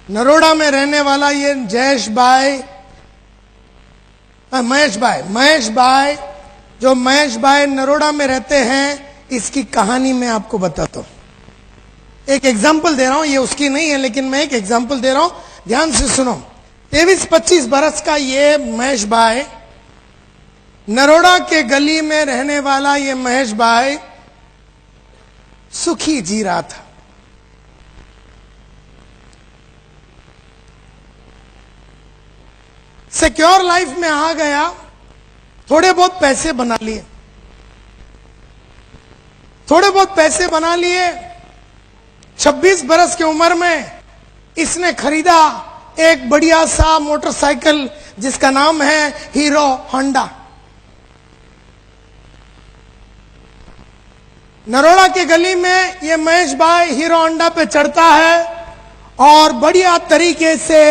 नरोड़ा में रहने वाला ये जयेश भाई, महेश भाई, जो महेश भाई नरोड़ा में रहते हैं, इसकी कहानी मैं आपको बताता हूं। एक एग्जाम्पल दे रहा हूं, ये उसकी नहीं है, लेकिन मैं एक एग्जाम्पल दे रहा हूं, ध्यान से सुनो। 23-25 बरस का ये महेश भाई, नरोड़ा के गली में रहने वाला ये महेश भाई सुखी जी रहा था। सिक्योर लाइफ में आ गया, थोड़े बहुत पैसे बना लिए। 26 बरस की उम्र में इसने खरीदा एक बढ़िया सा मोटरसाइकिल, जिसका नाम है हीरो होंडा। नरोड़ा की गली में ये महेश भाई हीरो होंडा पे चढ़ता है और बढ़िया तरीके से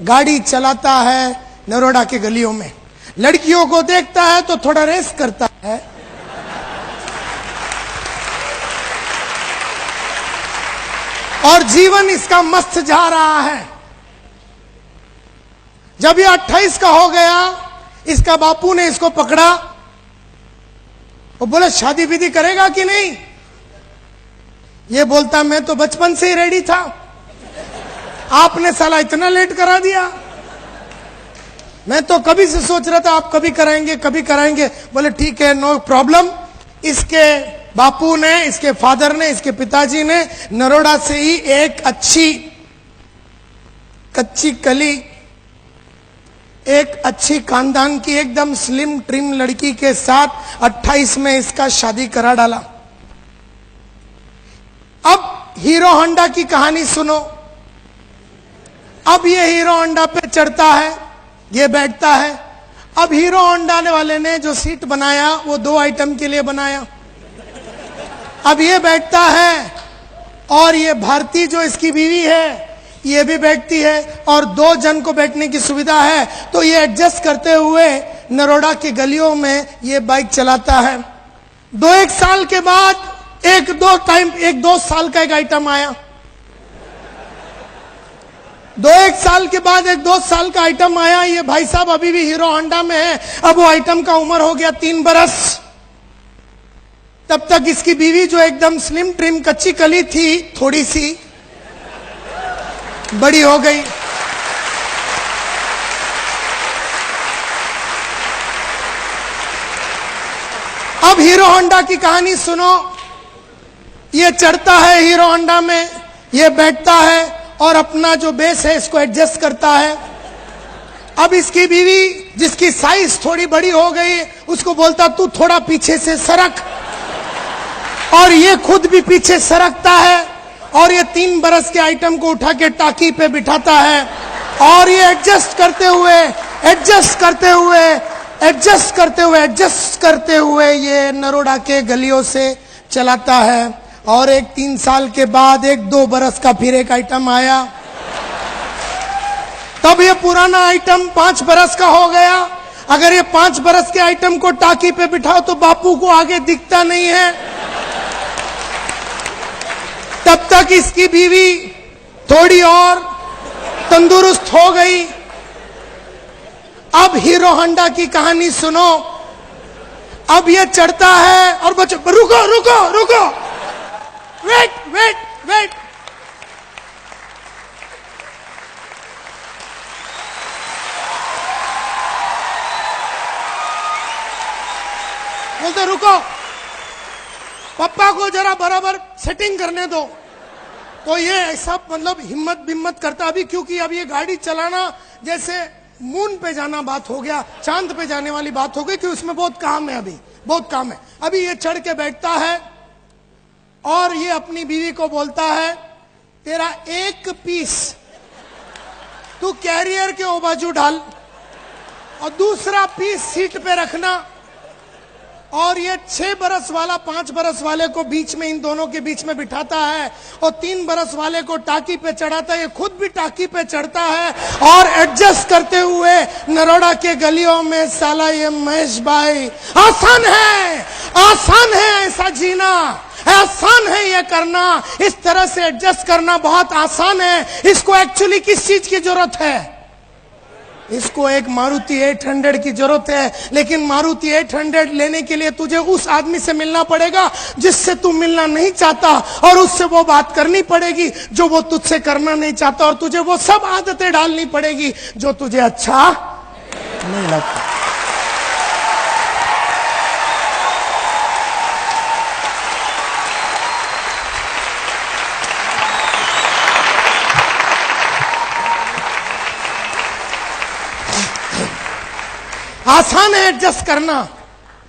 गाड़ी चलाता है। नरोड़ा की गलियों में लड़कियों को देखता है तो थोड़ा रेस करता है, और जीवन इसका मस्त जा रहा है। जब ये 28 का हो गया, इसका बापू ने इसको पकड़ा। वो बोले शादी विधि करेगा कि नहीं? ये बोलता मैं तो बचपन से ही रेडी था, आपने साला इतना लेट करा दिया। मैं तो कभी से सोच रहा था आप कभी कराएंगे कभी कराएंगे। बोले ठीक है, नो प्रॉब्लम। इसके बापू ने, इसके फादर ने, इसके पिताजी ने नरोड़ा से ही एक अच्छी कच्ची कली, एक अच्छी खानदान की एकदम स्लिम ट्रिम लड़की के साथ 28 में इसका शादी करा डाला। अब हीरो होंडा की कहानी सुनो। अब ये हीरो होंडा पे चढ़ता है, ये बैठता है। अब हीरो होंडा वाले ने जो सीट बनाया वो 2 आइटम के लिए बनाया। अब ये बैठता है और ये भारती जो इसकी बीवी है ये भी बैठती है, और 2 जन को बैठने की सुविधा है। तो ये एडजस्ट करते हुए नरोड़ा की गलियों में ये बाइक चलाता है। 2-1 साल के बाद एक दो साल का एक आइटम आया। 2-1 साल के बाद एक 2 साल का आइटम आया। ये भाई साहब अभी भी हीरो होंडा में है। अब वो आइटम का उम्र हो गया 3 बरस। तब तक इसकी बीवी जो एकदम स्लिम ट्रिम कच्ची कली थी, थोड़ी सी बड़ी हो गई। अब हीरो होंडा की कहानी सुनो। ये चढ़ता है हीरो होंडा में, ये बैठता है और अपना जो बेस है इसको एडजस्ट करता है। अब इसकी बीवी जिसकी साइज थोड़ी बड़ी हो गई, उसको बोलता तू थोड़ा पीछे से सरक, और ये खुद भी पीछे सरकता है, और ये 3 बरस के आइटम को उठा के टाकी पे बिठाता है, और ये एडजस्ट करते हुए ये नरोड़ा के गलियों से चलाता है। और एक 3 साल के बाद एक 2 बरस का फिर एक आइटम आया। तब ये पुराना आइटम 5 बरस का हो गया। अगर ये 5 बरस के आइटम को टाकी पे बिठाओ तो बापू को आगे दिखता नहीं है। तब तक इसकी बीवी थोड़ी और तंदुरुस्त हो गई। अब हीरो होंडा की कहानी सुनो। अब ये चढ़ता है और बच्चों रुको रुको रुको, वेट वेट वेट। बोलते रुको, पापा को जरा बराबर सेटिंग करने दो। तो ये ऐसा मतलब हिम्मत करता अभी, क्योंकि अब ये गाड़ी चलाना जैसे मून पे जाना बात हो गया, चांद पे जाने वाली बात हो गई, कि उसमें बहुत काम है, अभी बहुत काम है। अभी ये चढ़ के बैठता है और ये अपनी बीवी को बोलता है तेरा एक पीस तू कैरियर के ओ बाजू डाल और दूसरा पीस सीट पे रखना, और ये 6 बरस वाला 5 बरस वाले को बीच में, इन दोनों के बीच में बिठाता है, और 3 बरस वाले को टाकी पे चढ़ाता है। ये खुद भी टाकी पे चढ़ता है और एडजस्ट करते हुए नरोड़ा के गलियों में साला ये महेश भाई। आसान है ऐसा जीना, आसान है ये करना, इस तरह से एडजस्ट करना बहुत आसान है। इसको एक्चुअली किस चीज की जरूरत है? इसको एक मारुति 800 की जरूरत है, लेकिन मारुति 800 लेने के लिए तुझे उस आदमी से मिलना पड़ेगा जिससे तू मिलना नहीं चाहता, और उससे वो बात करनी पड़ेगी जो वो तुझसे करना नहीं चाहता, और तुझे वो सब आदतें डालनी पड़ेगी जो तुझे अच्छा नहीं लगता। आसान है एडजस्ट करना।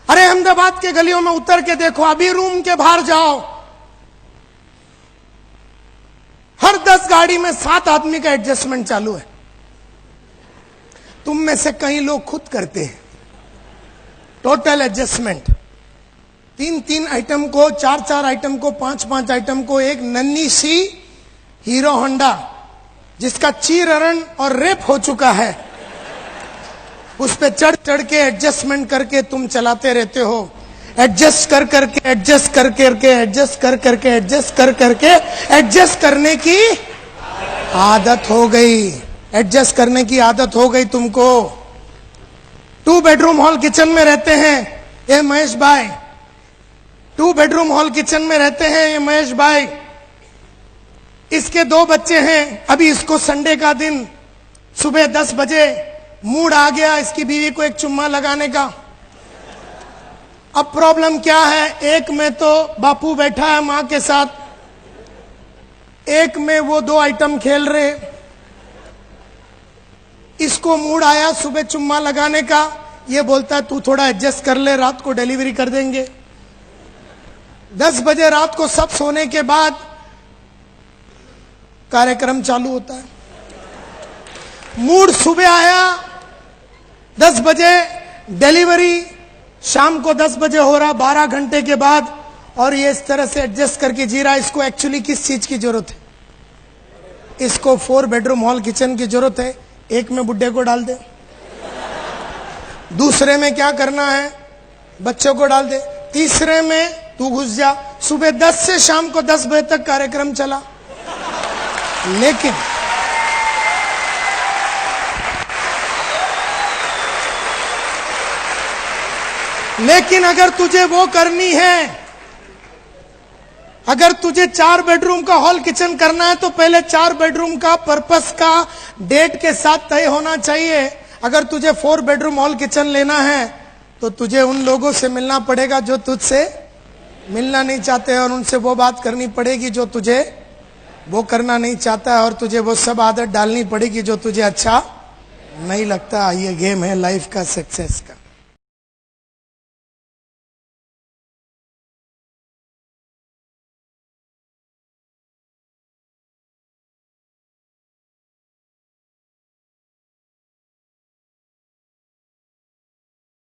अरे अहमदाबाद के गलियों में उतर के देखो, अभी रूम के बाहर जाओ, हर 10 गाड़ी में 7 आदमी का एडजस्टमेंट चालू है। तुम में से कई लोग खुद करते हैं। टोटल एडजस्टमेंट, 3-3 आइटम को, 4-4 आइटम को, 5-5 आइटम को एक नन्ही सी हीरो होंडा जिसका चीरहरण और रेप हो चुका है, उस पे चढ़ चढ़ के एडजस्टमेंट करके तुम चलाते रहते हो। एडजस्ट कर करके, एडजस्ट कर करके, एडजस्ट कर करके, एडजस्ट कर करके, एडजस्ट करने की आदत हो गई। एडजस्ट करने की आदत हो गई तुमको। 2 बेडरूम हॉल किचन में रहते हैं ये महेश भाई, 2 बेडरूम हॉल किचन में रहते हैं ये महेश भाई। इसके 2 बच्चे हैं। अभी इसको संडे का दिन सुबह 10 बजे मूड आ गया इसकी बीवी को एक चुम्मा लगाने का। अब प्रॉब्लम क्या है, एक में तो बापू बैठा है मां के साथ, एक में वो 2 आइटम खेल रहे। इसको मूड आया सुबह चुम्मा लगाने का, ये बोलता है तू थोड़ा एडजस्ट कर ले, रात को डिलीवरी कर देंगे। 10 बजे रात को सब सोने के बाद कार्यक्रम चालू होता है। मूड सुबह आया 10 बजे, डिलीवरी शाम को 10 बजे हो रहा, 12 घंटे के बाद, और ये इस तरह से एडजस्ट करके जी रहा। इसको एक्चुअली किस चीज की जरूरत है? इसको 4 बेडरूम हॉल किचन की जरूरत है। एक में बुड्ढे को डाल दे, दूसरे में क्या करना है बच्चों को डाल दे, तीसरे में तू घुस जा। सुबह 10 से शाम को 10 बजे तक कार्यक्रम चला। लेकिन अगर तुझे वो करनी है, अगर तुझे 4 बेडरूम का हॉल किचन करना है, तो पहले 4 बेडरूम का पर्पस का डेट के साथ तय होना चाहिए। अगर तुझे 4 बेडरूम हॉल किचन लेना है तो तुझे उन लोगों से मिलना पड़ेगा जो तुझसे मिलना नहीं चाहते, और उनसे वो बात करनी पड़ेगी जो तुझे वो करना नहीं चाहता है, और तुझे वो सब आदत डालनी पड़ेगी जो तुझे अच्छा नहीं लगता। ये गेम है लाइफ का सक्सेस का।